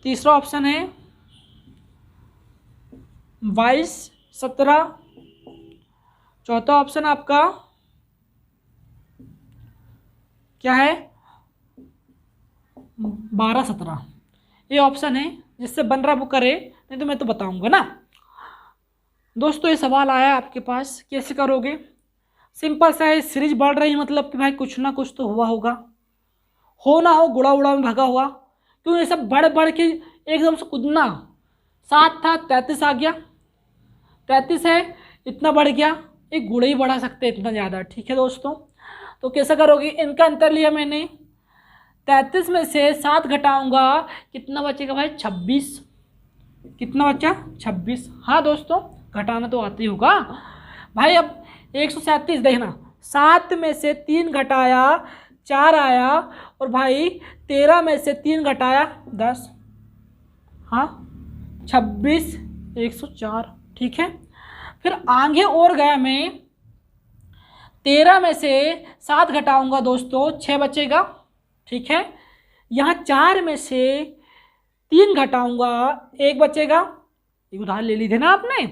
तीसरा ऑप्शन है 22-17, चौथा ऑप्शन आपका क्या है, 12-17। ये ऑप्शन है, जिससे बन रहा वो करे, नहीं तो मैं तो बताऊंगा ना। दोस्तों ये सवाल आया आपके पास, कैसे करोगे? सिंपल सा है, सीरीज बढ़ रही मतलब कि भाई कुछ ना कुछ तो हुआ होगा, हो ना हो गुड़ा उड़ा में भगा हुआ, क्यों ये सब बढ़ बढ़ के एकदम से कूदना। 7 था 33 आ गया, 33 है इतना बढ़ गया, एक गुड़ा ही बढ़ा सकते हैं इतना ज़्यादा। ठीक है दोस्तों, तो कैसा करोगे? इनका अंतर लिया मैंने, 33 में से 7 घटाऊंगा, कितना बचेगा भाई? 26। कितना बचा? 26। हाँ दोस्तों, घटाना तो आता ही होगा भाई। अब 137 देखना, 7 में से 3 घटाया 4 आया, और भाई 13 में से 3 घटाया 10, हाँ 26, 104। ठीक है, फिर आगे और गया मैं, 13 में से 7 घटाऊंगा दोस्तों, 6 बचेगा। ठीक है, यहाँ 4 में से 3 घटाऊंगा, 1 बचेगा। एक उदाहरण ले ली थी ना आपने।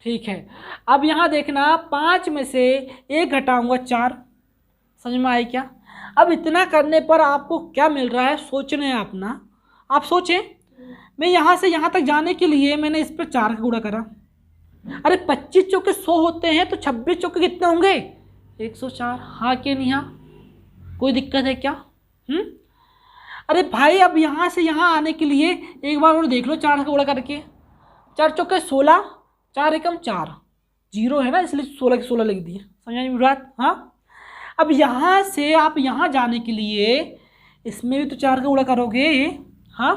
ठीक है, अब यहाँ देखना, 5 में से 1 घटाऊंगा 4। समझ में आई क्या? अब इतना करने पर आपको क्या मिल रहा है, सोचने हैं अपना, आप सोचें। मैं यहाँ से यहाँ तक जाने के लिए मैंने इस पर 4 का गुणा करा। अरे 25 चौके 100 होते हैं, तो 26 चौके कितने होंगे? 104। हाँ कि नहीं? हाँ, कोई दिक्कत है क्या? अरे भाई अब यहाँ से यहाँ आने के लिए एक बार और देख लो, 4 का गुणा करके। 4 चौके 16, 4 एकम 4, 0 है ना, इसलिए 16 के 16 लिख दिए। समझ में बात? हाँ, अब यहाँ से आप यहाँ जाने के लिए इसमें भी तो 4 का गुणा करोगे। हाँ,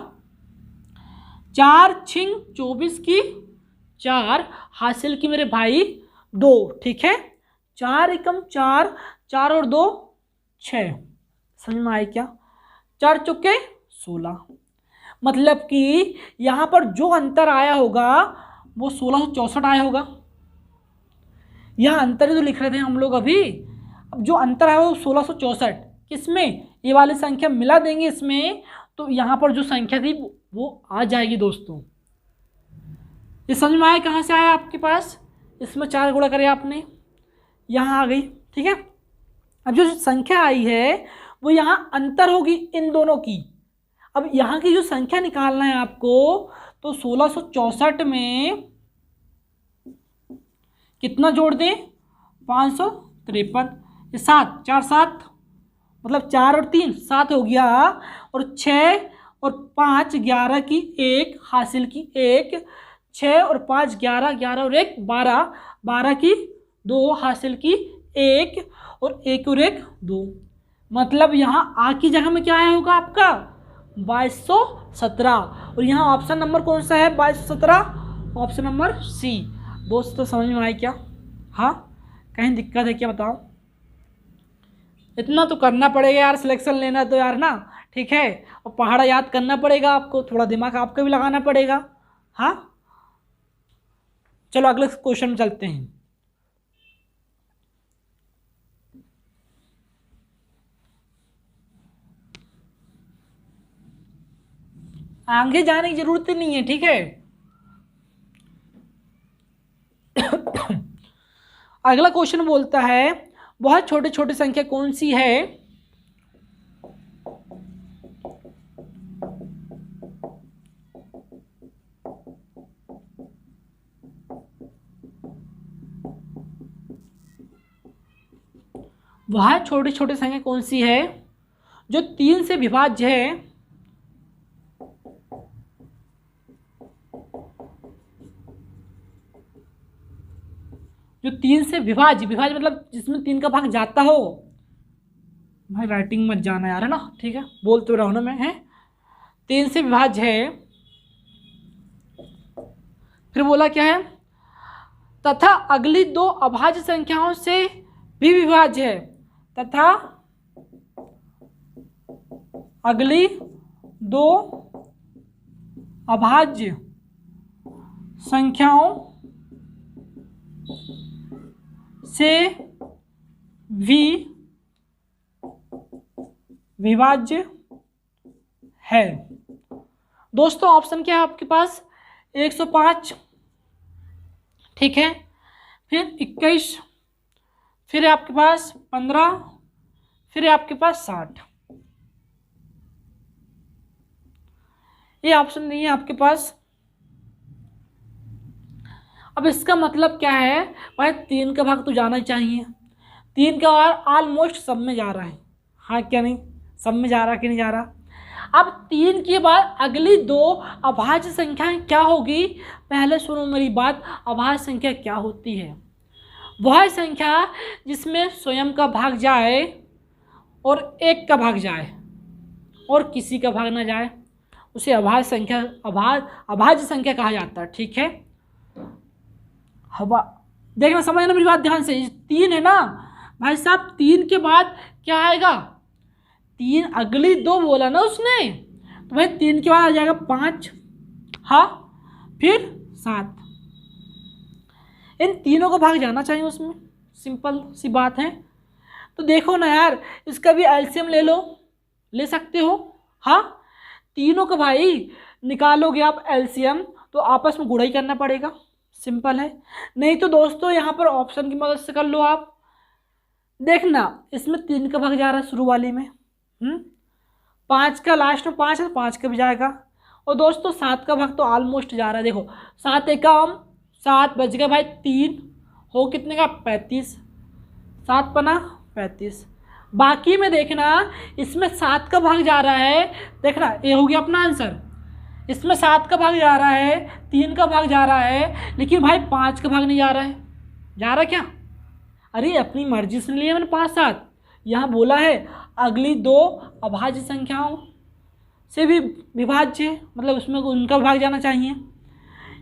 4 छिंग 24 की 4 हासिल की मेरे भाई 2। ठीक है, 4 एकम 4, 4 और 2 6। समझ में आई क्या? 4 चौके 16, मतलब कि यहाँ पर जो अंतर आया होगा वो 1664 आया होगा। यह अंतर ही तो लिख रहे थे हम लोग अभी। अब जो अंतर है वो 1664, किसमें? ये वाली संख्या मिला देंगे इसमें, तो यहाँ पर जो संख्या थी वो आ जाएगी दोस्तों। ये समझ में आया कहाँ से आया आपके पास? इसमें 4 गुणा करे आपने, यहाँ आ गई। ठीक है, अब जो संख्या आई है वो यहाँ अंतर होगी इन दोनों की। अब यहाँ की जो संख्या निकालना है आपको, तो 1664 में कितना जोड़ दें? 553। ये 7, 4 7, मतलब 4 और 3 7 हो गया, और 6 और 5 11 की 1 हासिल की 1, 6 और 5 11, 11 और 1 12, 12 की 2 हासिल की 1, और 1 और 1 2। मतलब यहाँ आ की जगह में क्या आया होगा आपका? 2217। और यहाँ ऑप्शन नंबर कौन सा है? 2217, ऑप्शन नंबर सी। दोस्तों समझ में आई क्या? हाँ, कहीं दिक्कत है क्या बताओ? इतना तो करना पड़ेगा यार, सिलेक्शन लेना तो यार ना। ठीक है, और पहाड़ा याद करना पड़ेगा आपको, थोड़ा दिमाग आपका भी लगाना पड़ेगा। हाँ, चलो अगले क्वेश्चन में चलते हैं। आगे जाने की जरूरत ही नहीं है। ठीक है, अगला क्वेश्चन बोलता है, बहुत छोटी छोटी संख्या कौन सी है वह छोटी छोटी संख्या कौन सी है जो 3 से विभाज्य है, जो 3 से विभाज्य, विभाज्य मतलब जिसमें 3 का भाग जाता हो। भाई राइटिंग मत जाना यार, है ना? ठीक है, बोल तो रहा हूं ना मैं। है 3 से विभाज्य है फिर बोला क्या है, तथा अगली दो अभाज्य संख्याओं से भी विभाज्य है, तथा अगली दो अभाज्य संख्याओं से भी विभाज्य है। दोस्तों ऑप्शन क्या है आपके पास, 105, ठीक है, फिर 21, फिर है आपके पास 15, फिर है आपके पास 60। ये ऑप्शन नहीं है आपके पास। अब इसका मतलब क्या है भाई, 3 का भाग तो जाना ही चाहिए, 3 का भाग ऑलमोस्ट सब में जा रहा है, हाँ क्या नहीं, सब में जा रहा कि नहीं जा रहा। अब 3 के बाद अगली दो अभाज्य संख्याएं क्या होगी, पहले सुनो मेरी बात, अभाज्य संख्या क्या होती है, वह संख्या जिसमें स्वयं का भाग जाए और 1 का भाग जाए और किसी का भाग ना जाए, उसे अभाज्य संख्या अभाज्य संख्या कहा जाता है, ठीक है। हवा देखना, समझना मेरी बात ध्यान से, 3 है ना भाई साहब, 3 के बाद क्या आएगा, 3 अगली दो बोला ना उसने, तो भाई 3 के बाद आ जाएगा 5, हाँ, फिर 7, इन तीनों का भाग जाना चाहिए उसमें, सिंपल सी बात है। तो देखो ना यार, इसका भी एलसीएम ले लो, ले सकते हो, हाँ, तीनों का भाई निकालोगे आप एलसीएम तो आपस में गुणा ही करना पड़ेगा, सिंपल है। नहीं तो दोस्तों यहाँ पर ऑप्शन की मदद से कर लो आप। देखना इसमें 3 का भाग जा रहा है शुरू वाली में, 5 का लास्ट में 5 है, 5 का भी जाएगा, और दोस्तों 7 का भाग तो ऑलमोस्ट जा रहा है। देखो 7 एकम 7 बच गए भाई, 3 हो कितने का 35, 7 पना 35, बाकी में देखना इसमें 7 का भाग जा रहा है, देखना ये हो गया अपना आंसर, इसमें 7 का भाग जा रहा है, 3 का भाग जा रहा है, लेकिन भाई 5 का भाग नहीं जा रहा है, जा रहा क्या, अरे अपनी मर्जी से लिया मैंने 5 7, यहाँ बोला है अगली दो अभाज्य संख्याओं से भी विभाज्य, मतलब उसमें उनका भाग जाना चाहिए।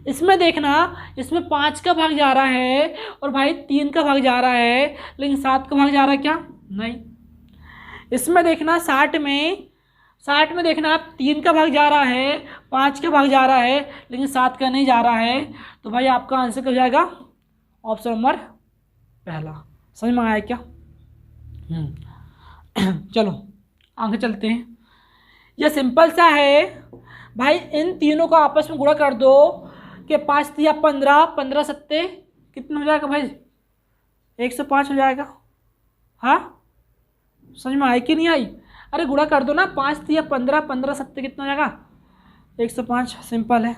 इसमें देखना इसमें 5 का भाग जा रहा है और भाई 3 का भाग जा रहा है, लेकिन 7 का भाग जा रहा है क्या, नहीं। इसमें देखना 60 में देखना आप 3 का भाग जा रहा है, 5 का भाग जा रहा है, लेकिन 7 का नहीं जा रहा है, तो भाई आपका आंसर क्या हो जाएगा, ऑप्शन नंबर पहला। समझ में आया क्या, चलो आगे चलते हैं। यह सिंपल सा है भाई, इन तीनों को आपस में गुणा कर दो कि 5 या 15, 15 सत्ते कितना हो जाएगा भाई, 105 हो जाएगा, हाँ समझ में आई कि नहीं आई, अरे गुणा कर दो ना, 5 या 15, 15 सत्ते कितना हो जाएगा 105, सिंपल है,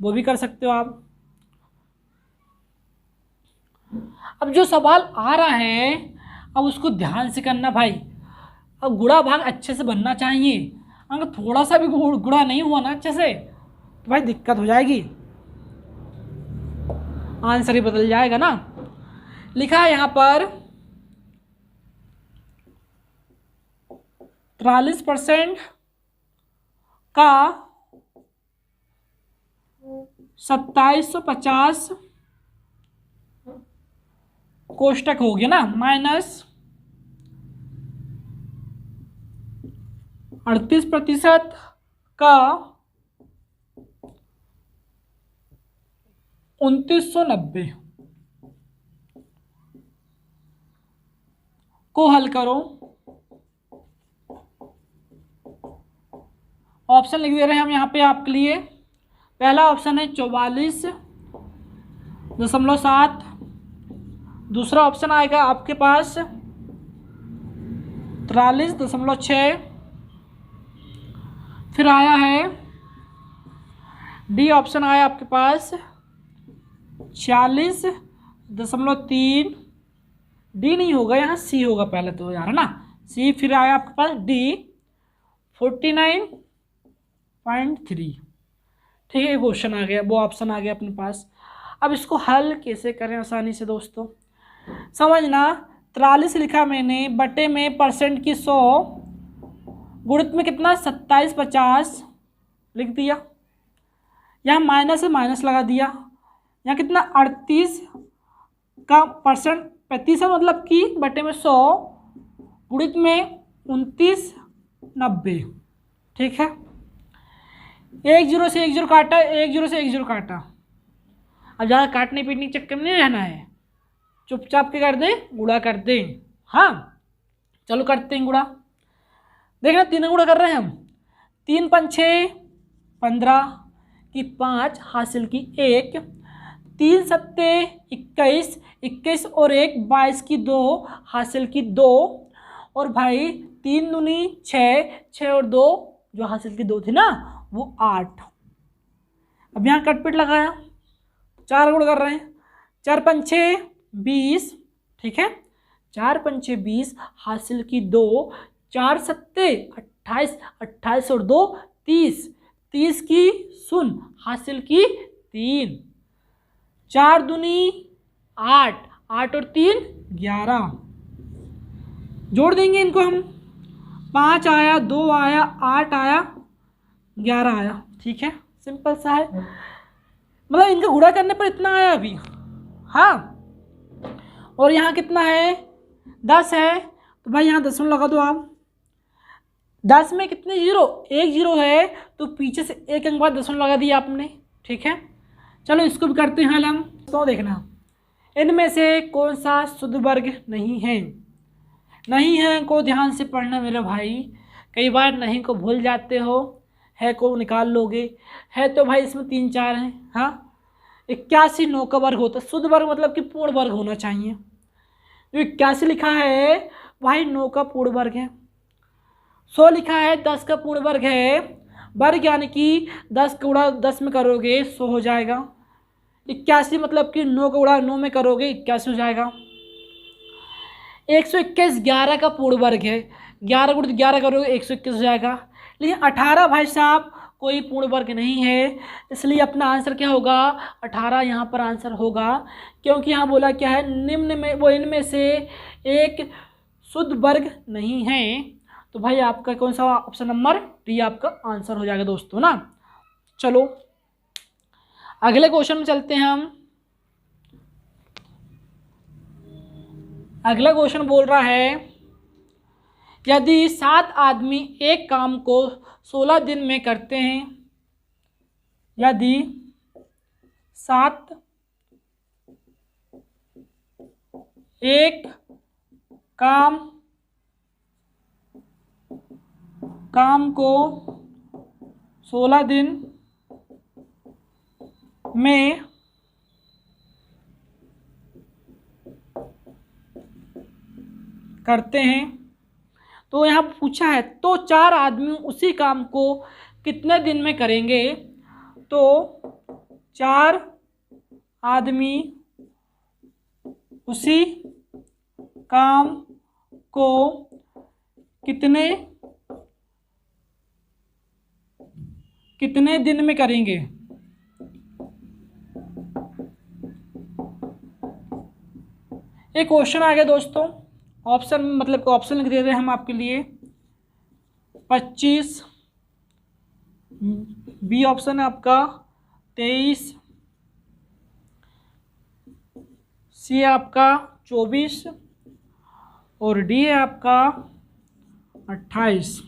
वो भी कर सकते हो आप। अब जो सवाल आ रहा है अब उसको ध्यान से करना भाई, अब गुणा भाग अच्छे से बनना चाहिए, अगर थोड़ा सा भी गुणा नहीं हुआ ना अच्छे से तो भाई दिक्कत हो जाएगी, आंसर ही बदल जाएगा ना। लिखा है यहाँ पर 43% का 2750 कोष्टक हो गया ना, माइनस 38% का 2990 को हल करो। ऑप्शन लिख दे रहे हैं हम यहाँ पे आपके लिए। पहला ऑप्शन है 44.7, दूसरा ऑप्शन आएगा आपके पास 43.6, फिर आया है डी ऑप्शन आया आपके पास 46.3, डी नहीं होगा यहाँ सी होगा पहले तो यार, है ना सी, फिर आया आपके पास डी 49.3, ठीक है, क्वेश्चन आ गया, वो ऑप्शन आ गया अपने पास। अब इसको हल कैसे करें आसानी से दोस्तों, समझना 43 लिखा मैंने, बटे में परसेंट की 100, गुणित में कितना 2750 लिख दिया, यहाँ माइनस से माइनस लगा दिया, यहाँ कितना 38 का परसेंट, 35 मतलब कि बटे में 100 गुणित में 29 90। ठीक है, 1 0 से 1 0 काटा, 1 0 से 1 0 काटा। अब ज़्यादा काटने पीटने के चक्कर में नहीं रहना है, चुपचाप के कर दें, गुणा कर दें। हाँ चलो करते हैं गुणा। देखना 3 गुणा कर रहे हैं हम, 3 5 6 15 की 5 हासिल की 1, 3 7 21, 21 और 1 22 की 2 हासिल की 2, और भाई 3 दूनी 6, 6 और 2 जो हासिल की 2 थी ना वो 8। अब यहाँ कटपिट लगाया, 4 गुण कर रहे हैं, 4 5 6 20। ठीक है, 4 5 6 20 हासिल की 2, 4 7 28, 28 और 2 30, 30 की 0 हासिल की 3, 4 दूनी 8, 8 और 3 11। जोड़ देंगे इनको हम, 5 आया, 2 आया, 8 आया, 11 आया। ठीक है, सिंपल सा है, मतलब इनका गुणा करने पर इतना आया अभी। हाँ, और यहाँ कितना है 10 है, तो भाई यहाँ 10 लगा दो आप। 10 में कितने जीरो, 1 जीरो है, तो पीछे से 1 अंक बाद 10 लगा दिया आपने। ठीक है, चलो इसको भी करते हैं हल हम। तो देखना इनमें से कौन सा शुद्ध वर्ग नहीं है। नहीं है को ध्यान से पढ़ना मेरे भाई, कई बार नहीं को भूल जाते हो, है को निकाल लोगे। है तो भाई इसमें 3 4 हैं। हाँ, 81 9 का वर्ग होता है, शुद्ध वर्ग मतलब कि पूर्ण वर्ग होना चाहिए। जो 81 लिखा है भाई 9 का पूर्ण वर्ग है, 100 लिखा है 10 का पूर्ण वर्ग है। वर्ग यानी कि 10 का गुणा 10 में करोगे 100 हो जाएगा। 81 मतलब कि 9 का गुणा 9 में करोगे 81 हो जाएगा। 121 11 का पूर्ण वर्ग है, 11 गुणित 11 करोगे 121 हो जाएगा। लेकिन 18 भाई साहब कोई पूर्ण वर्ग नहीं है, इसलिए अपना आंसर क्या होगा 18 यहाँ पर आंसर होगा। क्योंकि यहाँ बोला क्या है, निम्न में वो इनमें से एक शुद्ध वर्ग नहीं है। तो भाई आपका कौन सा ऑप्शन नंबर डी आपका आंसर हो जाएगा दोस्तों ना। चलो अगले क्वेश्चन में चलते हैं हम। अगला क्वेश्चन बोल रहा है, यदि 7 आदमी एक काम को 16 दिन में करते हैं, यदि 7 एक काम को 16 दिन में करते हैं, तो यहाँ पूछा है तो 4 आदमी उसी काम को कितने दिन में करेंगे। तो 4 आदमी उसी काम को कितने दिन में करेंगे। एक क्वेश्चन आ गया दोस्तों, ऑप्शन मतलब ऑप्शन लिख दे रहे हैं हम आपके लिए। 25, बी ऑप्शन है आपका 23, सी है आपका 24 और डी है आपका 28।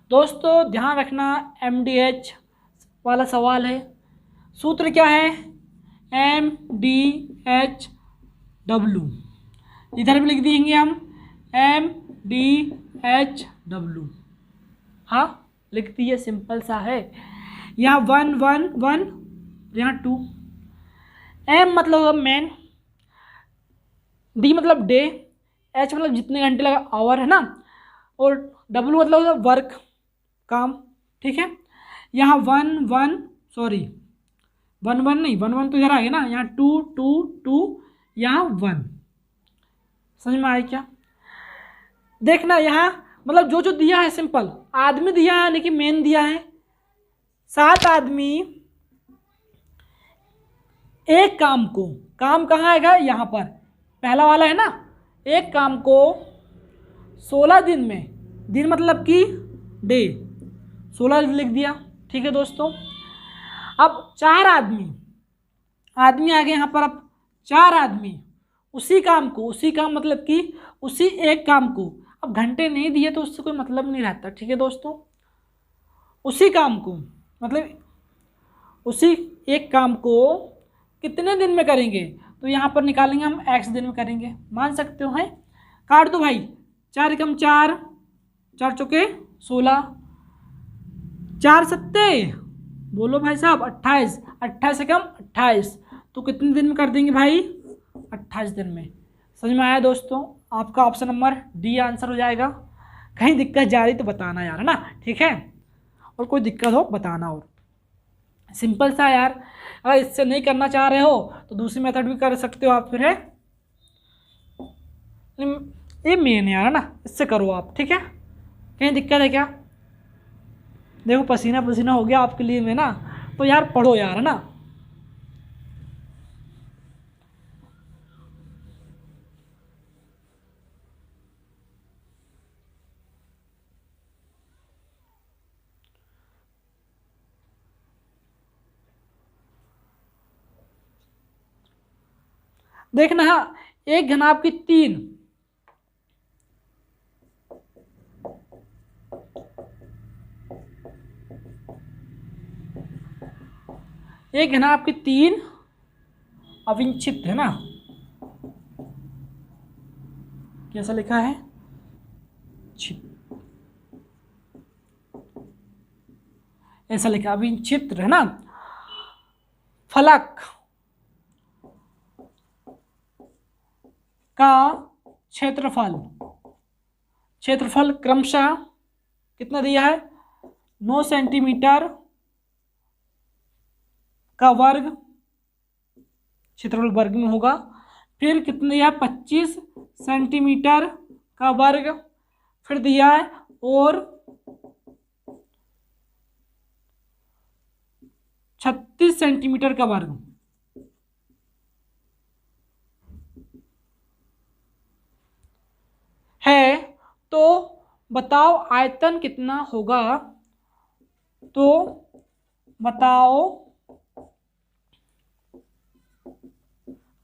दोस्तों ध्यान रखना MDH वाला सवाल है। सूत्र क्या है, MDHW, इधर भी लिख देंगे हम MDHW। हाँ लिख दिए, सिंपल सा है। यहाँ 1 1 1, यहाँ 2। M मतलब मैन, D मतलब डे, H मतलब जितने घंटे लगा आवर है ना, और W मतलब वर्क काम। ठीक है, यहाँ 1 1 सॉरी 1 1 नहीं, 1 1 तो इधर आ गया ना, यहाँ 2 2 2, यहाँ 1। समझ में आया क्या। देखना यहाँ मतलब जो जो दिया है सिंपल, आदमी दिया है यानी कि मेन दिया है। 7 आदमी एक काम को, काम कहाँ आएगा यहाँ पर पहला वाला है ना, एक काम को 16 दिन में, दिन मतलब कि डे, 16 लिख दिया। ठीक है दोस्तों, अब 4 आदमी आदमी आ गए यहाँ पर, अब 4 आदमी उसी काम को, उसी काम मतलब कि उसी एक काम को, अब घंटे नहीं दिए तो उससे कोई मतलब नहीं रहता, ठीक है दोस्तों। उसी काम को मतलब उसी एक काम को कितने दिन में करेंगे, तो यहाँ पर निकालेंगे हम x दिन में करेंगे, मान सकते हो। है काट दो भाई, 4 एकम 4, 4 चौके 16, 4 सत्ते, बोलो भाई साहब 28, 28 एकम 28, तो कितने दिन में कर देंगे भाई, 28 दिन में। समझ में आया दोस्तों, आपका ऑप्शन नंबर डी आंसर हो जाएगा। कहीं दिक्कत जा रही तो बताना यार, है ना, ठीक है, और कोई दिक्कत हो बताना। और सिंपल सा यार, अगर इससे नहीं करना चाह रहे हो तो दूसरी मेथड भी कर सकते हो आप, फिर है ये मेन यार, है ना, इससे करो आप, ठीक है। कहीं दिक्कत है क्या? देखो पसीना पसीना हो गया आपके लिए मैं ना, तो यार पढ़ो यार, है ना। देखना हाँ, एक घन आपकी 3, एक घन आपकी 3 अविच्छित है ना, कैसा लिखा है, ऐसा लिखा अविच्छित है ना, फलक का क्षेत्रफल, क्षेत्रफल क्रमशः कितना दिया है, 9 सेंटीमीटर का वर्ग, क्षेत्रफल वर्ग में होगा, फिर कितना दिया है, 25 सेंटीमीटर का वर्ग, फिर दिया है और 36 सेंटीमीटर का वर्ग है, तो बताओ आयतन कितना होगा, तो बताओ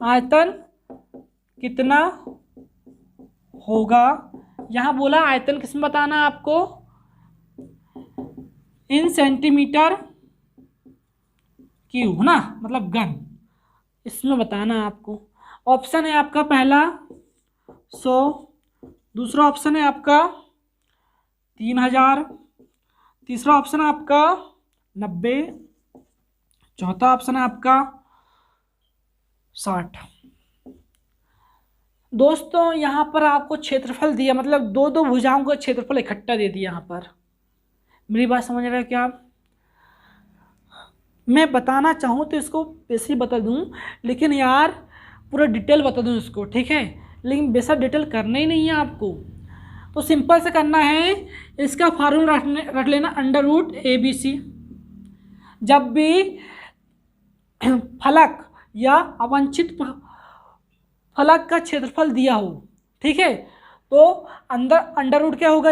आयतन कितना होगा। यहाँ बोला आयतन किसमें बताना है आपको, इन सेंटीमीटर क्यूब, है ना, मतलब घन, इसमें बताना है आपको। ऑप्शन है आपका पहला 100, दूसरा ऑप्शन है आपका 3000, तीसरा ऑप्शन है आपका 90, चौथा ऑप्शन है आपका 60। दोस्तों यहाँ पर आपको क्षेत्रफल दिया, मतलब दो दो भुजाओं का क्षेत्रफल इकट्ठा दे दिया। यहाँ पर मेरी बात समझ रहे हैं क्या आप? मैं बताना चाहूँ तो इसको वैसे ही बता दूँ, लेकिन यार पूरा डिटेल बता दूँ इसको, ठीक है, लेकिन वैसा डिटेल करना ही नहीं है आपको। तो सिंपल से करना है, इसका फार्मूला रख लेना √ABC। जब भी फलक या अवांछित फलक का क्षेत्रफल दिया हो, ठीक है, तो अंडर रूट क्या होगा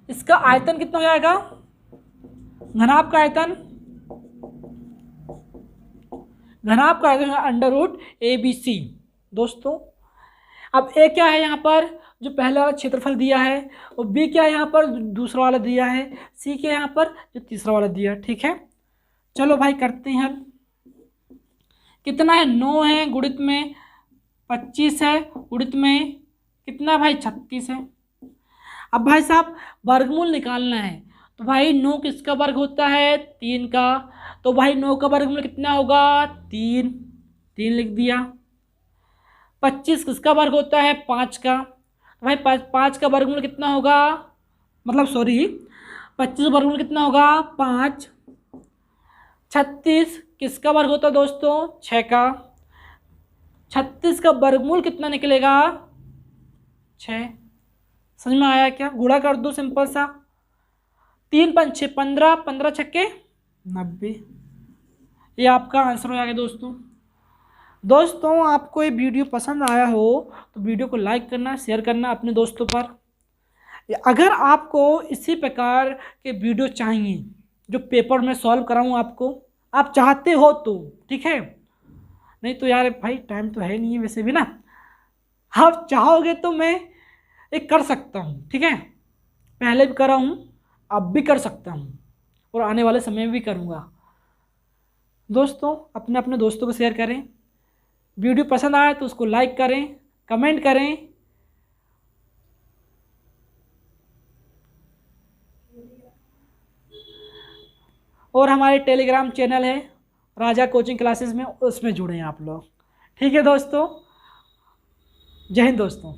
इसका आयतन कितना हो जाएगा, घनाभ का आयतन, घनाभ का आयतन √ABC। दोस्तों अब ए क्या है यहाँ पर, जो पहला वाला क्षेत्रफल दिया है, और बी क्या है यहाँ पर, दूसरा वाला दिया है, सी क्या है यहाँ पर, जो तीसरा वाला दिया है, ठीक है। चलो भाई करते हैं हल। कितना है, 9 है, गुणित में 25 है, गुणित में कितना भाई 36 है। अब भाई साहब वर्गमूल निकालना है, तो भाई 9 किसका वर्ग होता है, 3 का, तो भाई 9 का वर्गमूल कितना होगा, 3 लिख दिया। 25 किसका वर्ग होता है, 5 का, तो भाई 5 का वर्गमूल कितना होगा, मतलब सॉरी 25 वर्गमूल कितना होगा, 5। 36 किसका वर्ग होता है दोस्तों, 6 का। 36 का वर्गमूल कितना निकलेगा, 6। समझ में आया क्या? गुणा कर दो सिंपल सा, 3 5 6 15, 15 छक्के 90। ये आपका आंसर हो जाएगा दोस्तों। दोस्तों आपको ये वीडियो पसंद आया हो तो वीडियो को लाइक करना, शेयर करना अपने दोस्तों पर। अगर आपको इसी प्रकार के वीडियो चाहिए जो पेपर में सॉल्व कराऊँ आपको, आप चाहते हो तो, ठीक है। नहीं तो यार भाई टाइम तो है नहीं है वैसे भी ना, आप चाहोगे तो मैं एक कर सकता हूँ, ठीक है। पहले भी करा हूँ, अब भी कर सकता हूँ, और आने वाले समय में भी करूँगा। दोस्तों अपने अपने दोस्तों को शेयर करें, वीडियो पसंद आए तो उसको लाइक करें, कमेंट करें। और हमारे टेलीग्राम चैनल है राजा कोचिंग क्लासेस में, उसमें जुड़े हैं आप लोग, ठीक है दोस्तों। जय हिंद दोस्तों।